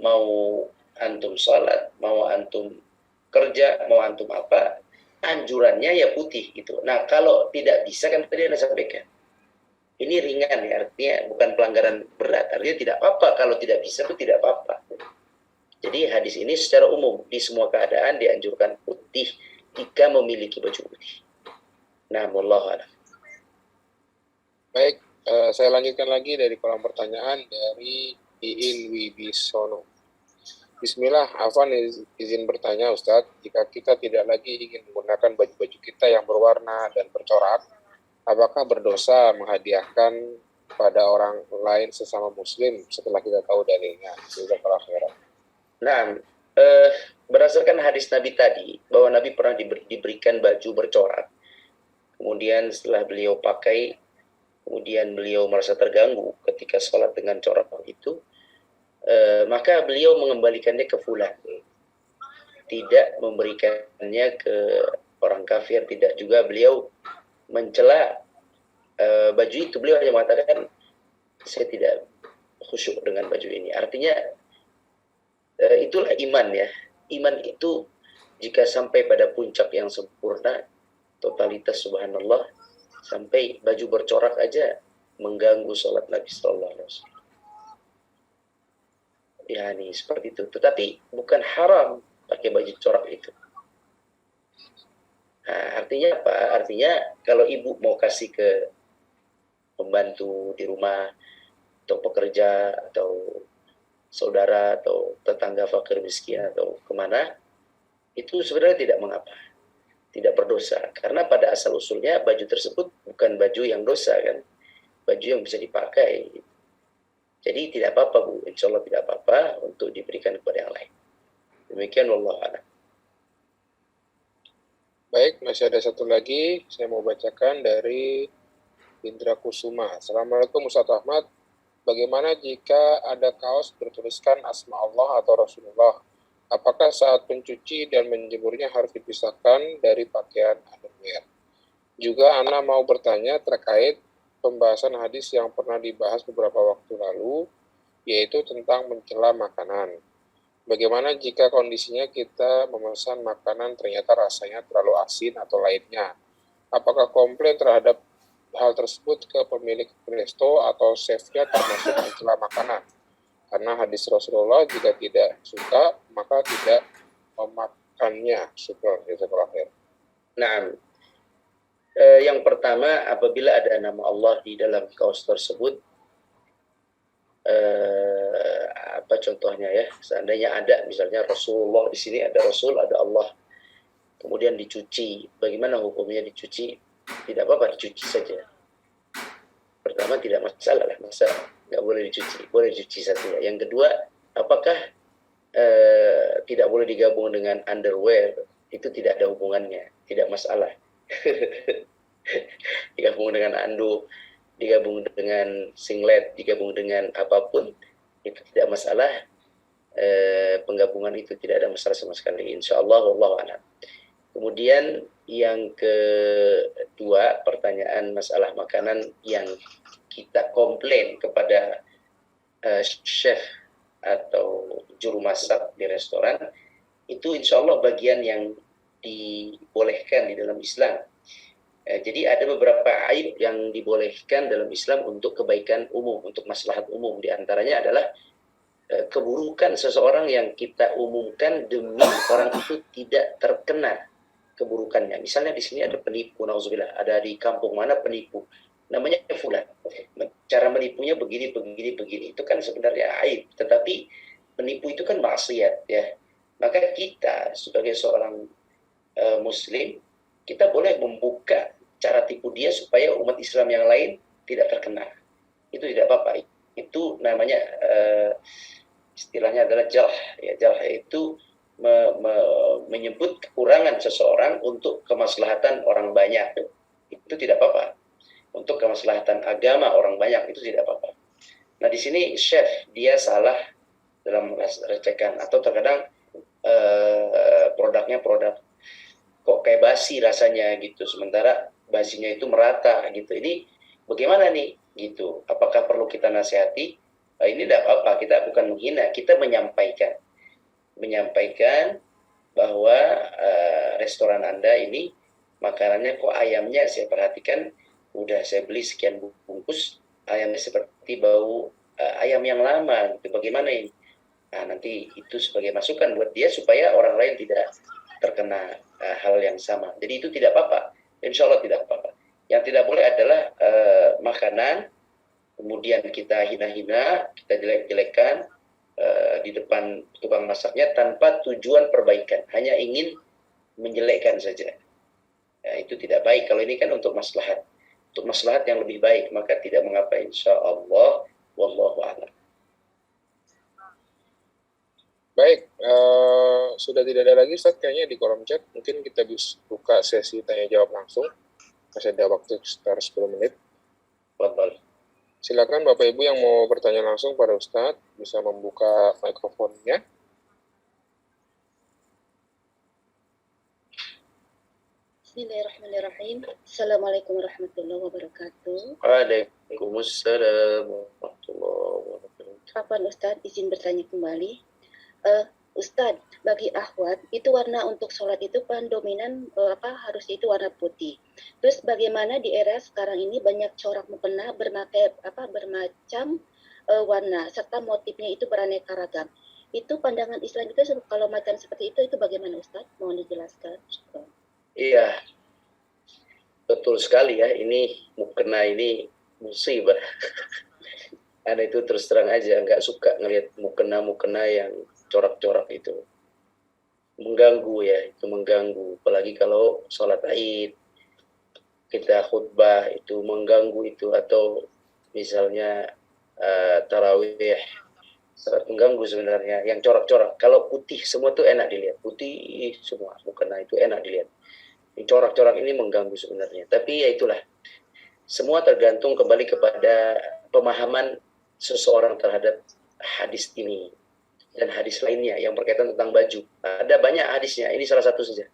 mau antum sholat, mau antum kerja, mau antum apa, anjurannya ya putih gitu. Nah kalau tidak bisa, kan tadi Anda sampaikan ini ringan ya, artinya bukan pelanggaran berat, artinya tidak apa-apa. Kalau tidak bisa itu tidak apa-apa. Jadi hadis ini secara umum di semua keadaan dianjurkan putih jika memiliki baju putih. Nah, wallahu a'lam. Baik, saya lanjutkan lagi dari kolom pertanyaan dari Iin Wibisono. Bismillah, Afwan izin bertanya Ustadz, jika kita tidak lagi ingin menggunakan baju-baju kita yang berwarna dan bercorak, apakah berdosa menghadiahkan pada orang lain sesama muslim setelah kita tahu dalilnya? Jazakallahu khairan. Nah, berdasarkan hadis Nabi tadi, bahwa Nabi pernah diberikan baju bercorak. Kemudian setelah beliau pakai, kemudian beliau merasa terganggu ketika sholat dengan corak itu, maka beliau mengembalikannya ke fulan. Tidak memberikannya ke orang kafir, tidak juga beliau mencela baju itu. Beliau hanya mengatakan, saya tidak khusyuk dengan baju ini. Artinya itulah iman ya. Iman itu jika sampai pada puncak yang sempurna, totalitas subhanallah, sampai baju bercorak aja mengganggu sholat Nabi Sallallahu Alaihi Wasallam. Ya, nih seperti itu. Tetapi bukan haram pakai baju corak itu. Nah, artinya apa? Artinya kalau ibu mau kasih ke pembantu di rumah atau pekerja atau saudara atau tetangga fakir miskin atau kemana, itu sebenarnya tidak mengapa, tidak berdosa. Karena pada asal usulnya baju tersebut bukan baju yang dosa kan, baju yang bisa dipakai. Jadi tidak apa-apa Bu, insya Allah tidak apa-apa untuk diberikan kepada yang lain. Demikian wallahu a'lam. Baik, masih ada satu lagi, saya mau bacakan dari Indra Kusuma. Assalamualaikum Ustaz Ahmad, bagaimana jika ada kaos bertuliskan asma Allah atau Rasulullah? Apakah saat mencuci dan menjemurnya harus dipisahkan dari pakaian underwear? Juga Ana mau bertanya terkait pembahasan hadis yang pernah dibahas beberapa waktu lalu, yaitu tentang mencela makanan. Bagaimana jika kondisinya kita memesan makanan ternyata rasanya terlalu asin atau lainnya? Apakah komplain terhadap hal tersebut ke pemilik resto atau chefnya termasuk mencela makanan? Karena hadis Rasulullah jika tidak suka, maka tidak memakannya. Syukur, jazakallahu khair. Nah, yang pertama, apabila ada nama Allah di dalam kaos tersebut, apa contohnya ya? Seandainya ada, misalnya Rasulullah di sini ada Rasul, ada Allah, kemudian dicuci. Bagaimana hukumnya dicuci? Tidak apa-apa, dicuci saja. Pertama tidak masalah lah, nggak boleh dicuci, boleh dicuci saja. Yang kedua, apakah tidak boleh digabung dengan underwear? Itu tidak ada hubungannya, tidak masalah. Digabung dengan anduk, digabung dengan singlet, digabung dengan apapun, itu tidak masalah. Penggabungan itu tidak ada masalah sama sekali, insyaallah wallahu a'lam. Kemudian yang kedua, pertanyaan masalah makanan yang kita komplain kepada chef atau juru masak di restoran, itu insyaallah bagian yang dibolehkan di dalam Islam. Jadi ada beberapa aib yang dibolehkan dalam Islam untuk kebaikan umum, untuk maslahat umum. Di antaranya adalah keburukan seseorang yang kita umumkan demi orang itu tidak terkena keburukannya. Misalnya di sini ada penipu, nauzubillah, ada di kampung mana penipu, namanya fulan. Cara menipunya begini. Itu kan sebenarnya aib, tetapi penipu itu kan maksiat ya. Maka kita sebagai seorang muslim, kita boleh membuka cara tipu dia supaya umat Islam yang lain tidak terkena. Itu tidak apa-apa. Itu namanya istilahnya adalah jarh. Ya, jarh itu menyebut kekurangan seseorang untuk kemaslahatan orang banyak. Itu tidak apa-apa. Untuk kemaslahatan agama orang banyak itu tidak apa-apa. Nah, di sini chef dia salah dalam recekan, atau terkadang produknya produk kok kayak basi rasanya gitu, sementara basinya itu merata gitu. Ini bagaimana nih gitu? Apakah perlu kita nasihati? Ini tidak apa-apa, kita bukan menghina, kita menyampaikan bahwa restoran Anda ini makanannya kok ayamnya saya perhatikan udah saya beli sekian bungkus, ayamnya seperti bau ayam yang lama gitu. Bagaimana ini? Nah, nanti itu sebagai masukan buat dia supaya orang lain tidak terkena hal yang sama. Jadi itu tidak apa-apa, insya Allah tidak apa-apa. Yang tidak boleh adalah makanan kemudian kita hina-hina, kita jelek-jelekan di depan tukang masaknya tanpa tujuan perbaikan, hanya ingin menjelekkan saja. Ya, itu tidak baik. Kalau ini kan untuk maslahat yang lebih baik, maka tidak mengapa, insya Allah wallahu a'lam. Baik, sudah tidak ada lagi Ustaz kayaknya di kolom chat. Mungkin kita bisa buka sesi tanya jawab langsung. Masih ada waktu sekitar 10 menit. Betul. Silakan Bapak Ibu yang mau bertanya langsung pada Ustaz bisa membuka mikrofonnya. Bismillahirrahmanirrahim. Assalamualaikum warahmatullahi wabarakatuh. Waalaikumsalam warahmatullahi wabarakatuh. Afwan Ustaz, izin bertanya kembali. Ustadz, bagi akhwat itu warna untuk sholat itu kan dominan harus itu warna putih. Terus bagaimana di era sekarang ini banyak corak mukena bermacam warna serta motifnya itu beraneka ragam. Itu pandangan Islam itu kalau macam seperti itu bagaimana Ustadz? Mohon dijelaskan. Iya, betul sekali ya. Ini mukena ini musibah. Anda itu terus terang aja nggak suka ngelihat mukena yang corak-corak itu. Mengganggu ya, itu mengganggu. Apalagi kalau sholat Id, kita khutbah itu mengganggu itu. Atau misalnya tarawih, sangat mengganggu sebenarnya. Yang corak-corak, kalau putih semua tuh enak dilihat. Putih semua, mukena itu enak dilihat. Yang corak-corak ini mengganggu sebenarnya. Tapi ya itulah, semua tergantung kembali kepada pemahaman seseorang terhadap hadis ini dan hadis lainnya yang berkaitan tentang baju. Ada banyak hadisnya, ini salah satu saja.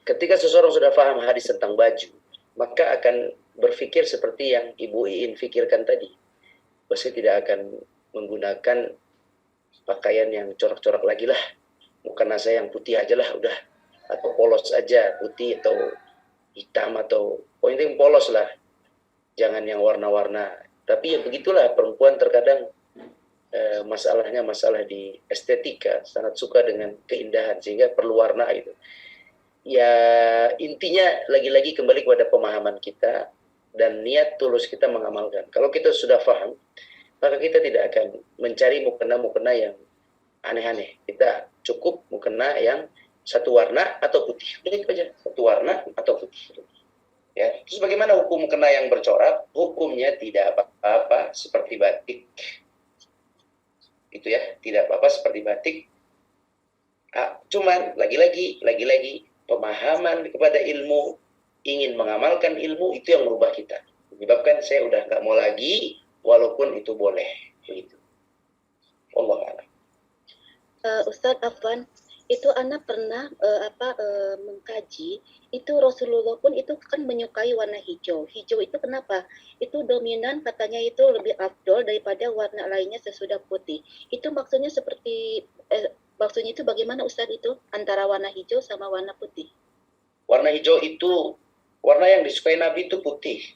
Ketika seseorang sudah paham hadis tentang baju, maka akan berpikir seperti yang Ibu Iin pikirkan tadi. Pasti tidak akan menggunakan pakaian yang corak-corak lagi lah. Mukena saya yang putih aja lah udah, atau polos aja, putih atau hitam atau pokoknya polos lah. Jangan yang warna-warna. Tapi ya begitulah, perempuan terkadang masalahnya masalah di estetika, sangat suka dengan keindahan sehingga perlu warna gitu. Ya intinya lagi-lagi kembali kepada pemahaman kita dan niat tulus kita mengamalkan. Kalau kita sudah paham, maka kita tidak akan mencari mukena yang aneh-aneh. Kita cukup mukena yang satu warna atau putih. Udah itu aja, satu warna atau putih. Ya, terus bagaimana hukum mukena yang bercorak? Hukumnya tidak apa-apa seperti batik. Itu ya, tidak apa-apa seperti batik. Cuman lagi-lagi pemahaman kepada ilmu, ingin mengamalkan ilmu itu yang merubah kita. Menyebabkan saya udah nggak mau lagi, walaupun itu boleh. Begitu. Wallahu a'lam. Ustadz Afwan, itu anak pernah mengkaji itu Rasulullah pun itu kan menyukai warna hijau. Hijau itu kenapa? Itu dominan katanya itu lebih afdol daripada warna lainnya sesudah putih. Itu maksudnya maksudnya itu bagaimana Ustadz itu antara warna hijau sama warna putih? Warna hijau itu warna yang disukai Nabi itu putih,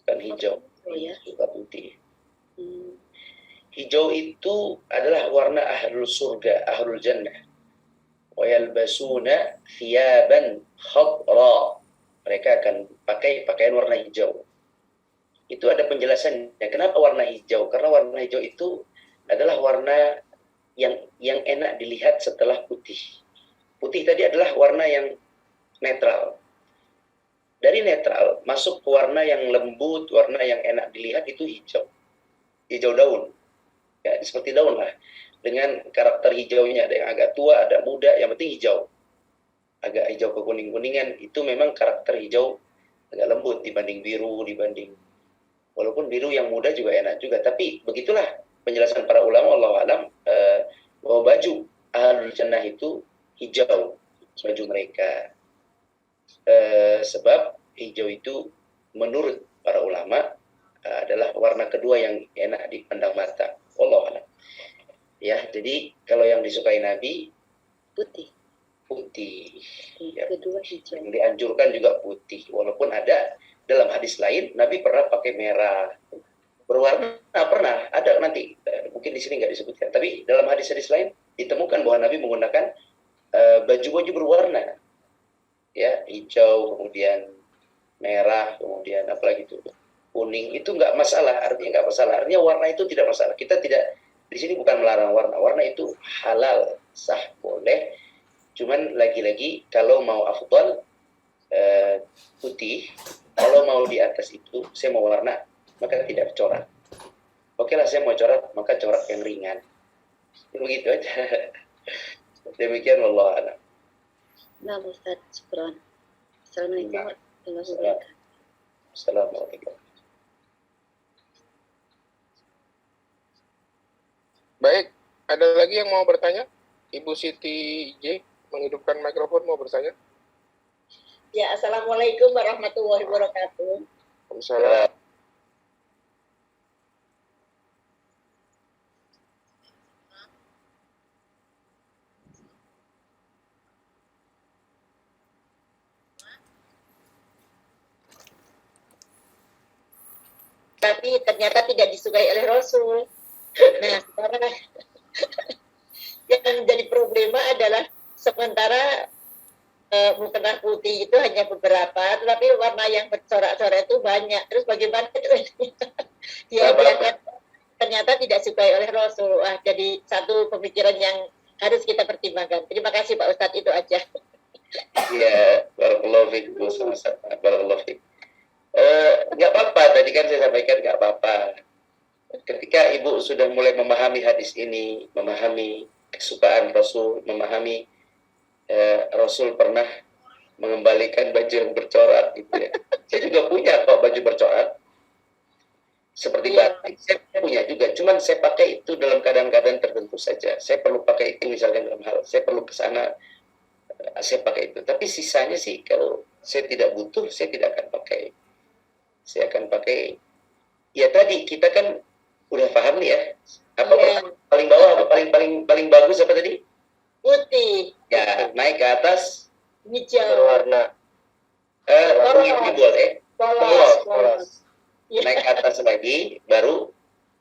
bukan hijau. Oh ya. Bukan putih. Hijau itu adalah warna ahlul surga, ahlul jannah. وَيَلْبَسُونَ ثِيَابًا خَضْرًا. Mereka akan pakai pakaian warna hijau. Itu ada penjelasannya. Kenapa warna hijau? Karena warna hijau itu adalah warna yang enak dilihat setelah putih. Putih tadi adalah warna yang netral. Dari netral masuk ke warna yang lembut, warna yang enak dilihat itu hijau. Hijau daun. Ya, seperti daun lah. Dengan karakter hijaunya, ada yang agak tua, ada muda, yang penting hijau. Agak hijau kekuning-kuningan, itu memang karakter hijau agak lembut dibanding biru, walaupun biru yang muda juga enak juga. Tapi begitulah penjelasan para ulama, wallahu a'lam, bahwa baju ahlul jannah itu hijau, baju mereka. Sebab hijau itu menurut para ulama adalah warna kedua yang enak dipandang mata. Wallahu a'lam. Ya, jadi kalau yang disukai Nabi Putih. Ya. Kedua hijau. Yang dianjurkan juga putih. Walaupun ada dalam hadis lain Nabi pernah pakai merah. Berwarna pernah ada, nanti mungkin di sini nggak disebutkan. Tapi dalam hadis-hadis lain ditemukan bahwa Nabi menggunakan baju-baju berwarna. Ya, hijau, kemudian merah, kemudian apalagi itu kuning. Itu nggak masalah. Artinya nggak masalah. Artinya warna itu tidak masalah. Kita tidak di sini bukan melarang warna. Warna itu halal, sah, boleh. Cuman lagi-lagi kalau mau afdal putih, kalau mau di atas itu saya mau warna, maka tidak corak. Oke lah, saya mau corak, maka corak yang ringan. Begitu aja. Demikian, wallahu a'lam. Nah, Ustaz, syukran. Assalamualaikum warahmatullahi wabarakatuh. Assalamualaikum. Baik, ada lagi yang mau bertanya? Ibu Siti J, menghidupkan mikrofon, mau bertanya? Ya, Assalamualaikum warahmatullahi wabarakatuh. Waalaikumsalam. tapi ternyata tidak disukai oleh Rasul. Nah, sekarang yang menjadi problema adalah sementara mukena putih itu hanya beberapa, tetapi warna yang bercorak-corak itu banyak. Terus bagaimana itu? dia ternyata tidak disukai oleh Rasul. Wah, jadi satu pemikiran yang harus kita pertimbangkan. Terima kasih Pak Ustadz, itu aja. Iya, barakallahu fiik, Bu, sama-sama. Barakallahu fiik. Nggak apa-apa, tadi kan saya sampaikan nggak apa-apa. Ketika Ibu sudah mulai memahami hadis ini, memahami kesukaan Rasul, memahami Rasul pernah mengembalikan baju yang bercorak gitu ya. Saya juga punya kok baju bercorak. Seperti batik, saya punya juga. Cuman saya pakai itu dalam keadaan-keadaan tertentu saja. Saya perlu pakai itu misalnya dalam hal, saya perlu ke sana, saya pakai itu. Tapi sisanya sih kalau saya tidak butuh, saya tidak akan pakai. Saya akan pakai. Ya tadi kita kan udah paham nih ya. Apa paling bawah, apa paling bagus apa tadi? Putih. Ya, naik ke atas Hijau. berwarna ini boleh. Polos. Ya. Naik ke atas lagi baru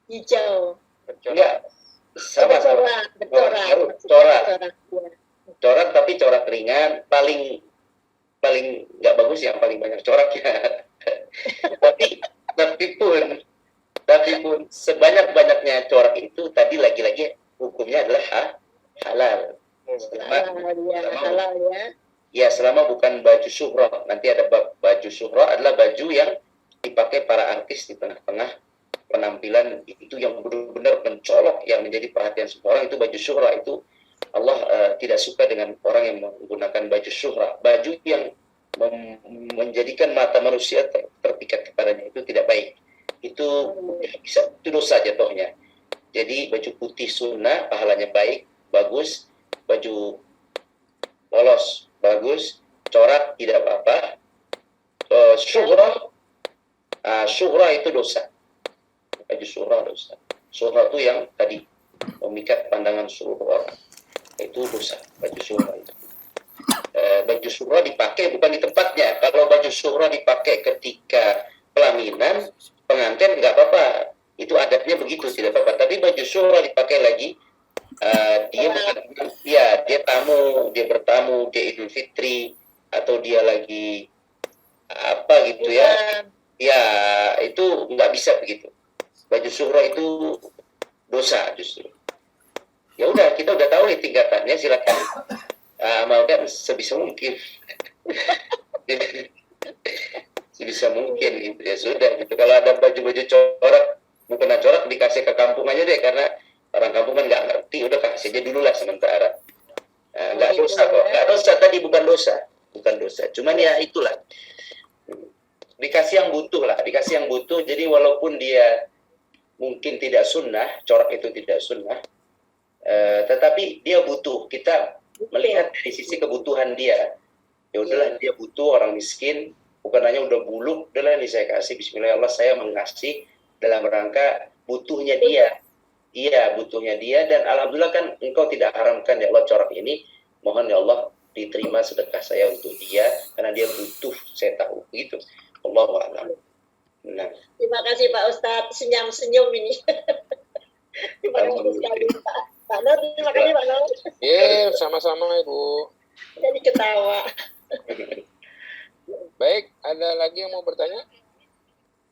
Hijau. enggak sama-sama. Corak. Corak tapi corak ringan, paling nggak bagus yang paling banyak coraknya. tapi pun sebanyak-banyaknya corak itu tadi lagi-lagi hukumnya adalah halal. Halal ya. Ya, selama bukan baju syuhrah. Nanti ada baju syuhrah adalah baju yang dipakai para artis di tengah-tengah penampilan itu yang benar-benar mencolok, yang menjadi perhatian semua orang. Itu baju syuhrah. Itu Allah tidak suka dengan orang yang menggunakan baju syuhrah. Baju yang menjadikan mata manusia terpikat kepadanya, itu tidak baik. Itu bisa, itu dosa jatuhnya. Jadi baju putih sunnah, pahalanya baik, bagus. Baju polos bagus, corak tidak apa-apa. Syuhrah itu dosa. Baju syuhrah dosa. Syuhrah itu yang tadi memikat pandangan seluruh orang. Itu dosa, baju syuhrah itu. Baju syuhrah dipakai bukan di tempatnya. Kalau baju syuhrah dipakai ketika pelaminan, pengantin nggak apa-apa. Itu adatnya begitu, tidak apa-apa. Tapi baju syuhrah dipakai lagi, dia bertamu, dia Idul Fitri, atau dia lagi apa gitu ya. Ya, itu nggak bisa begitu. Baju syuhrah itu dosa justru. Ya udah, kita udah tahu nih tingkatannya, silakan amalkan sebisa mungkin. Sebisa mungkin gitu ya, sudah gitu. Kalau ada baju-baju corak, bukan corak, dikasih ke kampung aja deh, karena orang kampung kan nggak ngerti, udah kasih aja dulu lah sementara. Nggak dosa kok, nggak dosa tadi, bukan dosa. Cuman ya itulah, dikasih yang butuh. Jadi walaupun dia mungkin tidak sunnah, corak itu tidak sunnah, tetapi dia butuh. Kita melihat dari sisi kebutuhan dia. Ya udahlah, dia butuh, orang miskin, bukan hanya udah buluk, udahlah nih saya kasih, bismillah Allah, saya mengasih dalam rangka butuhnya dia. Iya, butuhnya dia, dan alhamdulillah kan engkau tidak haramkan ya Allah corak ini. Mohon ya Allah diterima sedekah saya untuk dia, karena dia butuh, saya tahu. Begitu. Allahu a'lam. Nah. Terima kasih Pak Ustadz, senyum ini. Terima kasih sekali Pak Nur, terima kasih Pak Nur. Sama-sama Ibu. Jadi ketawa. Baik, ada lagi yang mau bertanya?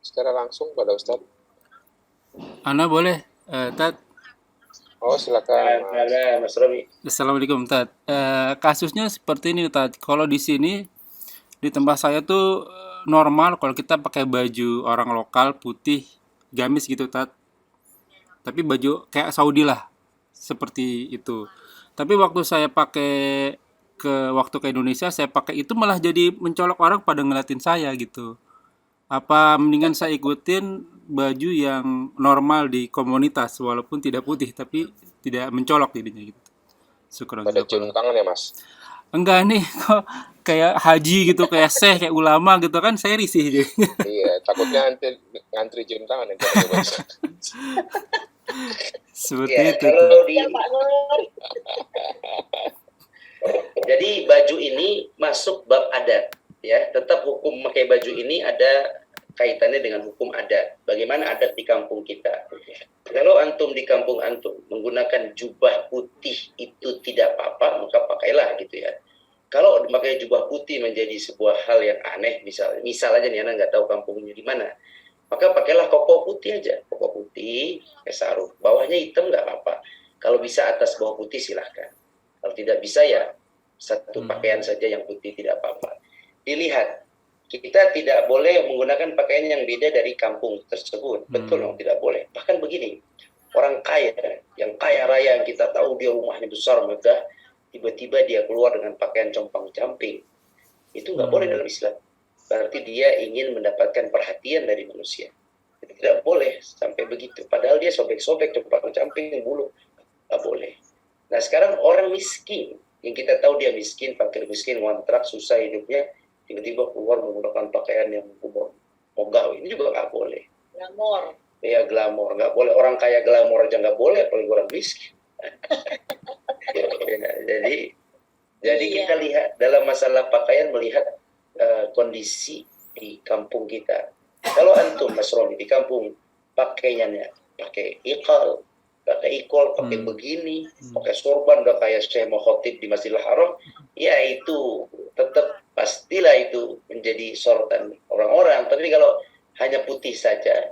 Secara langsung pada Ustadz. Ana boleh, Tat. Oh, silakan. Mas Romi. Assalamualaikum, Tat. Kasusnya seperti ini, Tat. Kalau di sini, di tempat saya tuh normal kalau kita pakai baju orang lokal putih gamis gitu, Tat. Tapi baju kayak Saudi lah, seperti itu. Tapi waktu saya pakai waktu ke Indonesia, saya pakai itu malah jadi mencolok, orang pada ngeliatin saya gitu. Apa mendingan saya ikutin baju yang normal di komunitas, walaupun tidak putih tapi tidak mencolok jadinya gitu. Syukur. Pada cium tangan ya Mas? Enggak nih, kok kayak haji gitu, kayak syekh, kayak ulama gitu kan, saya risih jadinya. Iya, takutnya ngantri cium tangan nanti. Seperti Ya, itu. kalau di, Ya Pak Nur. jadi baju ini masuk bab adat, ya. Tetap hukum memakai baju ini ada kaitannya dengan hukum adat. Bagaimana adat di kampung kita? Kalau antum di kampung antum menggunakan jubah putih itu tidak apa-apa, maka pakailah gitu ya. Kalau memakai jubah putih menjadi sebuah hal yang aneh, misal aja nih, anak nggak tahu kampungnya di mana, maka pakailah koko putih aja, koko putih, sarung, bawahnya hitam nggak apa-apa. Kalau bisa atas bawah putih silahkan. Kalau tidak bisa ya satu pakaian saja yang putih, tidak apa-apa. Dilihat, kita tidak boleh menggunakan pakaian yang beda dari kampung tersebut. Betul dong, tidak boleh. Bahkan begini, orang kaya, yang kaya raya yang kita tahu dia rumahnya besar megah, tiba-tiba dia keluar dengan pakaian compang-camping, itu nggak boleh dalam Islam. Berarti dia ingin mendapatkan perhatian dari manusia. Itu tidak boleh sampai begitu. Padahal dia sobek-sobek compang-camping bulu, nggak boleh. Nah sekarang orang miskin, yang kita tahu dia miskin, fakir miskin, ngontrak, susah hidupnya, tiba-tiba keluar menggunakan pakaian yang mogah, ini juga nggak boleh. Glamor. Ya glamor, nggak boleh. Orang kaya glamor aja nggak boleh, apalagi orang miskin. Ya, jadi Iya. kita lihat dalam masalah pakaian, melihat kondisi di kampung kita. Kalau antum Mas Romi di kampung pakaiannya pakai ikal, pakai begini, pakai sorban udah kayak Syekh Khotib di Masjidil Haram, ya itu tetap pastilah itu menjadi sorotan orang-orang. Tapi kalau hanya putih saja,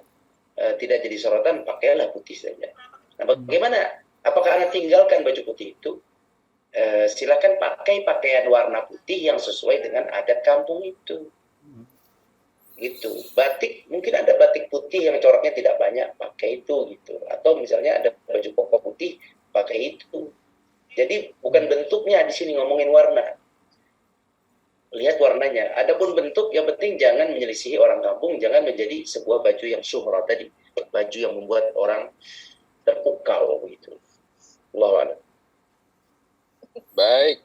tidak jadi sorotan, pakailah putih saja. Nah, bagaimana? Apakah Anda tinggalkan baju putih itu? Silakan pakai pakaian warna putih yang sesuai dengan adat kampung itu. Gitu. Batik, mungkin ada batik putih yang coraknya tidak banyak, pakai itu gitu. Atau misalnya ada baju koko putih, pakai itu. Jadi bukan bentuknya di sini, ngomongin warna. Lihat warnanya. Adapun bentuk, yang penting jangan menyelisihi orang kampung, jangan menjadi sebuah baju yang syuhrat tadi, baju yang membuat orang terpukau gitu. Allahu a'lam. Baik.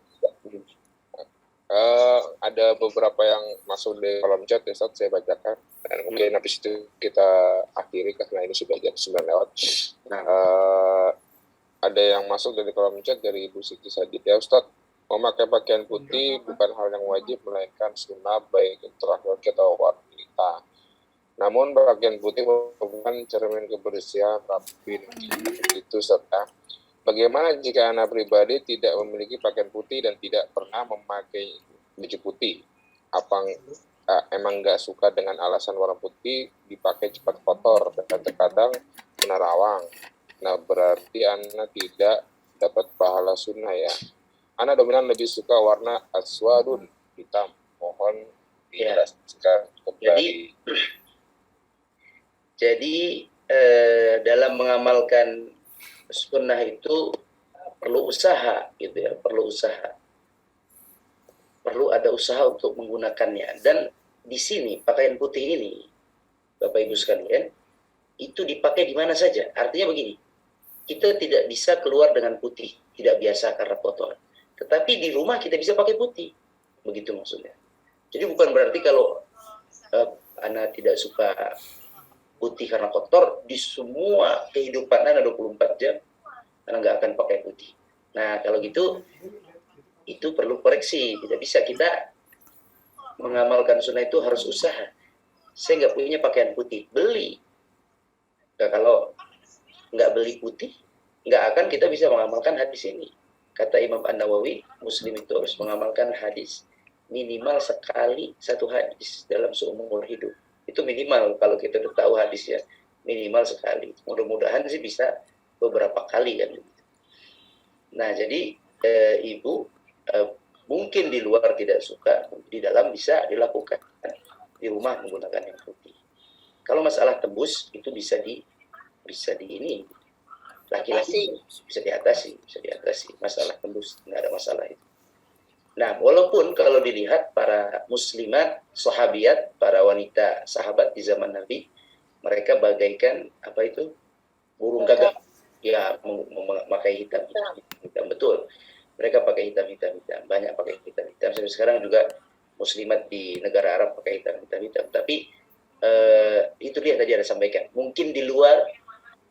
Ada beberapa yang masuk di kolom chat, ya, saya bacakan. Dan mungkin habis itu kita akhiri karena ini sudah jam 9 lewat. Ada yang masuk dari kolom chat dari Ibu Siti Sadid. Ya Ustadz, memakai pakaian putih bukan hal yang wajib, melainkan sunnah baik untuk laki-laki atau wanita. Namun pakaian putih merupakan cermin kebersihan, rapi, itu serta bagaimana jika anak pribadi tidak memiliki pakaian putih dan tidak pernah memakai baju putih? Emang nggak suka dengan alasan warna putih dipakai cepat kotor dan terkadang kena rawang. Nah berarti anak tidak dapat pahala sunnah ya. Anak dominan lebih suka warna aswadun, hitam. Mohon dijelaskan kembali. Jadi dalam mengamalkan sunnah itu perlu usaha gitu ya, perlu ada usaha untuk menggunakannya. Dan di sini pakaian putih ini, Bapak Ibu sekalian, itu dipakai di mana saja. Artinya begini, kita tidak bisa keluar dengan putih, tidak biasa karena kotor. Tetapi di rumah kita bisa pakai putih, begitu maksudnya. Jadi bukan berarti kalau anak tidak suka putih karena kotor, di semua kehidupan Anda 24 jam, Anda nggak akan pakai putih. Nah, kalau gitu, itu perlu koreksi. Tidak bisa kita mengamalkan sunnah itu harus usaha. Saya nggak punya pakaian putih, beli. Nah, kalau nggak beli putih, nggak akan kita bisa mengamalkan hadis ini. Kata Imam An-Nawawi, Muslim itu harus mengamalkan hadis minimal sekali satu hadis dalam seumur hidup. Itu minimal, kalau kita udah tahu hadis ya, minimal sekali. Mudah-mudahan sih bisa beberapa kali kan. Nah jadi ibu mungkin di luar tidak suka, di dalam bisa dilakukan, di rumah menggunakan yang putih. Kalau masalah tembus itu bisa di ini laki-laki bisa diatasi, masalah tembus nggak ada masalah itu. Nah, walaupun kalau dilihat para muslimat, sahabiat, para wanita sahabat di zaman Nabi, mereka bagaikan apa itu? Burung gagak. Ya, memakai hitam. Betul. Mereka pakai hitam. Banyak pakai hitam. Sampai sekarang juga muslimat di negara Arab pakai hitam. Tapi itu dia tadi ada sampaikan. Mungkin di luar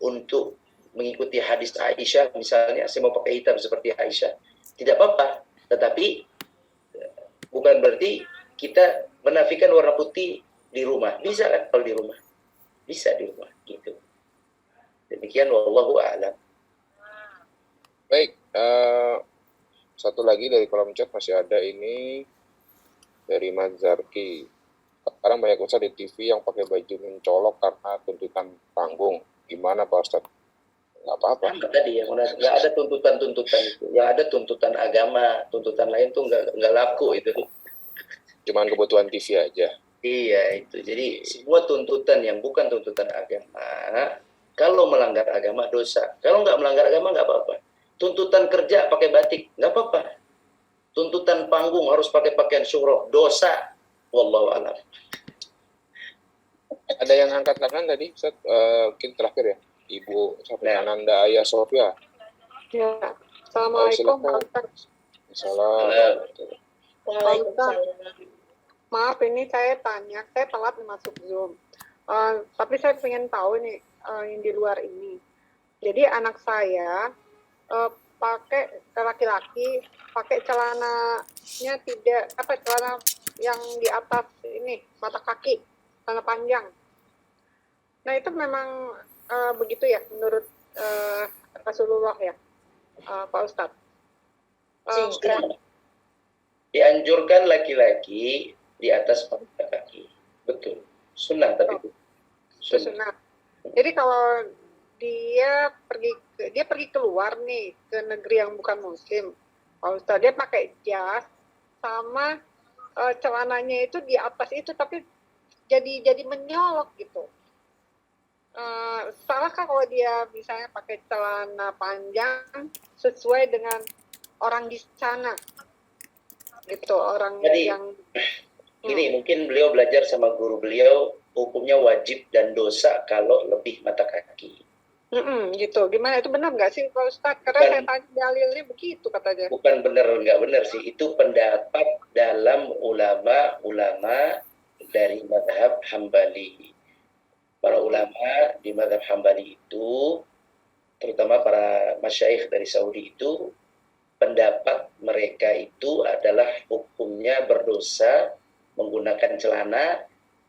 untuk mengikuti hadis Aisyah, misalnya, saya mau pakai hitam seperti Aisyah. Tidak apa-apa. Tetapi bukan berarti kita menafikan warna putih di rumah. Bisa kan kalau di rumah? Bisa di rumah gitu. Demikian wallahu a'lam. Baik, satu lagi dari kolom chat masih ada ini dari Mas Zarki. Sekarang banyak ustadz di TV yang pakai baju mencolok karena tuntutan panggung. Gimana Pak Ustadz? Nggak apa-apa. Sama tadi yang nggak ada tuntutan-tuntutan itu. Yang ada tuntutan agama, tuntutan lain tuh nggak laku itu. Cuman kebutuhan TV aja. Iya itu. Jadi semua tuntutan yang bukan tuntutan agama, kalau melanggar agama dosa. Kalau nggak melanggar agama nggak apa-apa. Tuntutan kerja pakai batik nggak apa-apa. Tuntutan panggung harus pakai pakaian syuhroh dosa. Wallahu a'lam. Ada yang angkat tangan tadi, Ustaz? Mungkin terakhir ya, Ibu Ananda Ayah Sofia. Ya, Assalamualaikum Pak Ustadz. Salam. Waalaikumsalam. Maaf ini saya tanya, saya telat masuk Zoom. Tapi saya pengen tahu nih yang di luar ini. Jadi anak saya pakai laki-laki pakai celananya tidak celana yang di atas ini mata kaki, celana panjang. Nah itu memang begitu ya menurut Rasulullah ya, Pak Ustadz. Dianjurkan laki-laki di atas mata kaki. Betul. Sunnah tapi itu. Sunnah. Jadi kalau dia pergi keluar nih ke negeri yang bukan muslim, Pak Ustadz, dia pakai jas sama celananya itu di atas itu tapi jadi menyolok gitu. Salahkah kalau dia misalnya pakai celana panjang sesuai dengan orang di sana gitu, orang Jadi, yang ini mungkin beliau belajar sama guru beliau, hukumnya wajib dan dosa kalau lebih mata kaki. gitu. Gimana itu benar nggak sih Pak Ustadz? Karena Bukan. saya tanya dalilnya begitu katanya. Bukan benar nggak benar sih, itu pendapat dalam ulama-ulama dari mazhab Hambali. Para ulama di mazhab Hambali itu, terutama para masyaikh dari Saudi itu, pendapat mereka itu adalah hukumnya berdosa menggunakan celana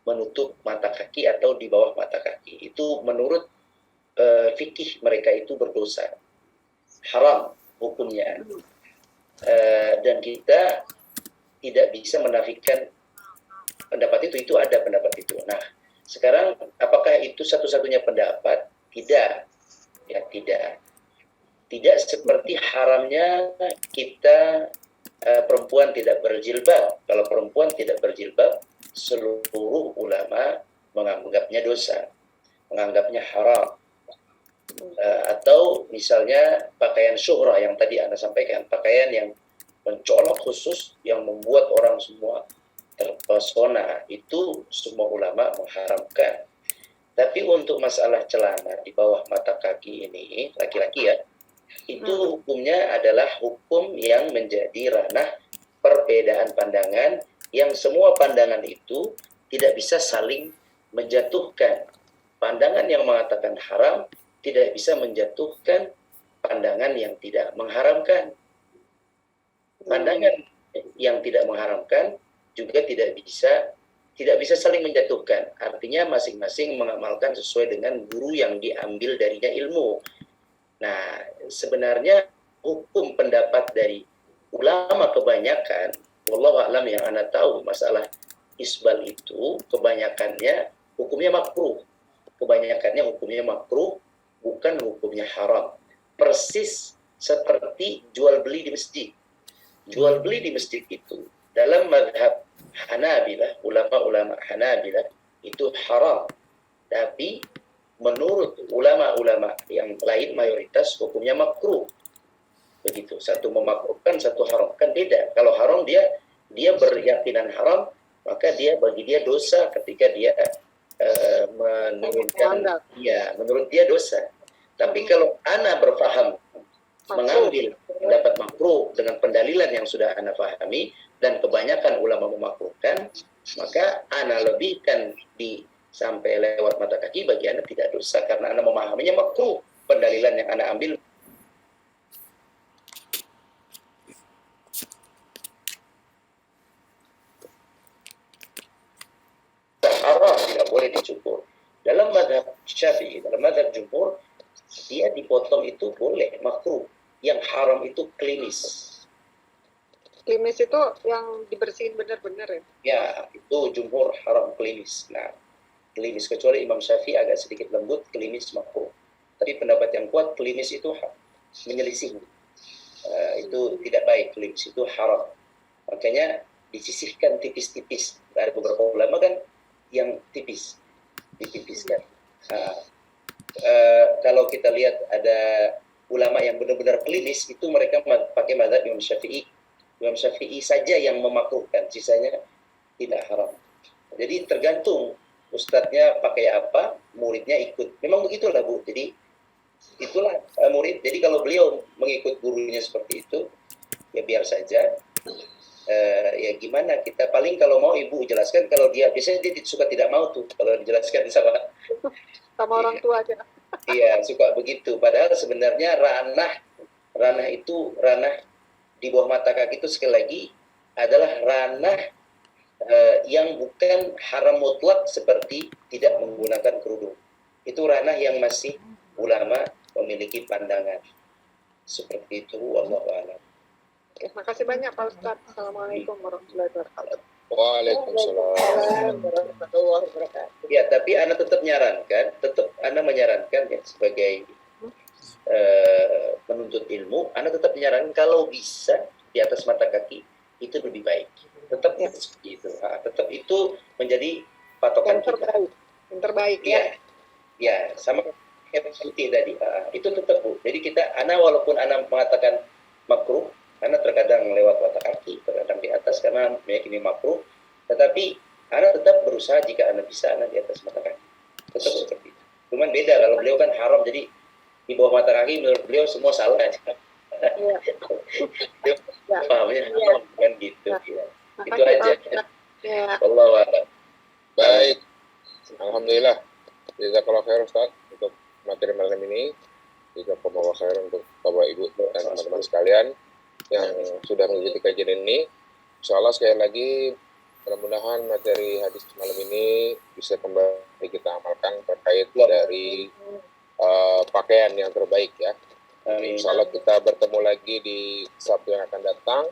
menutup mata kaki atau di bawah mata kaki. Itu menurut fikih mereka itu berdosa, haram hukumnya. Dan kita tidak bisa menafikan pendapat itu ada pendapat itu. Nah, sekarang apakah itu satu-satunya pendapat? Tidak, ya tidak. Tidak seperti haramnya kita perempuan tidak berjilbab. Kalau perempuan tidak berjilbab, seluruh ulama menganggapnya dosa, menganggapnya haram. Atau misalnya pakaian syuhrah yang tadi Anda sampaikan, pakaian yang mencolok khusus yang membuat orang semua terpesona, itu semua ulama mengharamkan. Tapi untuk masalah celana di bawah mata kaki ini, laki-laki ya, itu hukumnya adalah hukum yang menjadi ranah perbedaan pandangan, yang semua pandangan itu tidak bisa saling menjatuhkan. Pandangan yang mengatakan haram tidak bisa menjatuhkan pandangan yang tidak mengharamkan. Pandangan yang tidak mengharamkan juga tidak bisa saling menjatuhkan. Artinya masing-masing mengamalkan sesuai dengan guru yang diambil darinya ilmu. Nah, sebenarnya hukum pendapat dari ulama kebanyakan, wallahu a'lam, yang Anda tahu masalah isbal itu kebanyakannya hukumnya makruh. Kebanyakannya hukumnya makruh, bukan hukumnya haram. Persis seperti jual beli di masjid. Jual beli di masjid itu dalam mazhab Hanabilah, ulama-ulama Hanabilah itu haram. Tapi menurut ulama-ulama yang lain mayoritas hukumnya makruh. Begitu. Satu memakruhkan, satu haram. Kan beda. Kalau haram dia berkeyakinan haram, maka bagi dia dosa ketika dia menurut dia dosa. Tapi kalau ana berfaham mengambil pendapat makruh dengan pendalilan yang sudah ana pahami dan kebanyakan ulama memakruhkan, maka ana lebihkan sampai lewat mata kaki, bagi ana tidak dosa karena ana memahaminya makruh, pendalilan yang ana ambil haram jumhur, dia dipotong itu boleh, makruh. Yang haram itu klimis. Klimis itu yang dibersihin benar-benar ya? Ya, itu jumhur haram klimis. Nah, klimis, kecuali Imam Syafi'i agak sedikit lembut, klimis makruh. Tapi pendapat yang kuat, klimis itu menyelisih. Itu tidak baik, klimis itu haram. Makanya disisihkan tipis-tipis. Ada beberapa ulama kan yang tipis, ditipiskan. Kalau kita lihat ada ulama yang benar-benar klimis, itu mereka pakai mazhab Imam Syafi'i. Imam Syafi'i saja yang memakruhkan, sisanya tidak haram. Jadi tergantung ustadznya pakai apa, muridnya ikut. Memang begitulah Bu. Jadi itulah murid. Jadi kalau beliau mengikut gurunya seperti itu, ya biar saja. Ya gimana kita, paling kalau mau Ibu jelaskan, kalau dia biasanya dia suka tidak mau tuh kalau dijelaskan sama Orang tua aja. iya, suka begitu. Padahal sebenarnya ranah itu ranah di bawah mata kaki itu sekali lagi adalah ranah yang bukan haram mutlak seperti tidak menggunakan kerudung. Itu ranah yang masih ulama memiliki pandangan seperti itu. Wallahu a'lam. Oke, makasih banyak Pak Ustadz. Assalamualaikum warahmatullahi wabarakatuh. Waalaikumsalam. Warahmatullahi wabarakatuh. Ya, tapi Ana tetap menyarankan ya sebagai menuntut ilmu, Ana tetap menyarankan kalau bisa di atas mata kaki itu lebih baik. Tetap seperti itu. Tetap itu menjadi patokan Yang terbaik. Yang terbaik ya. Ya, sama kayak putih tadi. Itu tetap Bu. Jadi Ana walaupun Ana mengatakan makruh, Ana terkadang lewat mata kaki, terkadang di atas karena meyakini makruh, tetapi Ana tetap berusaha jika Ana bisa Ana di atas mata kaki. Tetap seperti itu. Cuman beda kalau beliau kan haram, jadi di bawah mata kaki menurut beliau semua salah aja. Iya. Dia pahamnya haram kan gitu. Ya. Itu Makasih, aja. Pak Ustadz. Ya. Wallahu a'lam. Baik. Alhamdulillah. Jazakallah khair Ustaz untuk materi malam ini. Jazakallah khair untuk Bapak Ibu dan teman-teman sekalian yang sudah mengikuti kajian ini. Insyaallah sekali lagi mudah-mudahan materi hadis malam ini bisa kembali kita amalkan terkait dari pakaian yang terbaik ya. Insyaallah kita bertemu lagi di Sabtu yang akan datang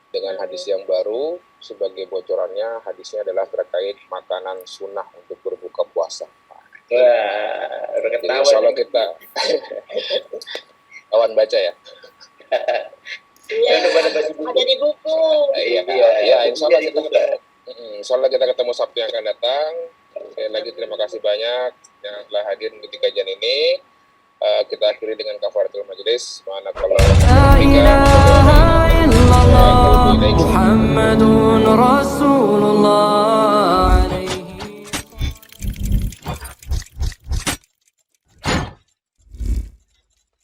dengan hadis yang baru. Sebagai bocorannya, hadisnya adalah terkait makanan sunnah untuk berbuka puasa. Wah, Jadi insyaallah kita kawan baca ya. Iya, ada di buku. Iya, insyaallah kita ketemu. Insyaallah kita ketemu Sabtu yang akan datang. Sekali lagi terima kasih banyak yang telah hadir di kajian ini. Kita akhiri dengan kafaratul majelis. لا إله إلا الله محمد رسول الله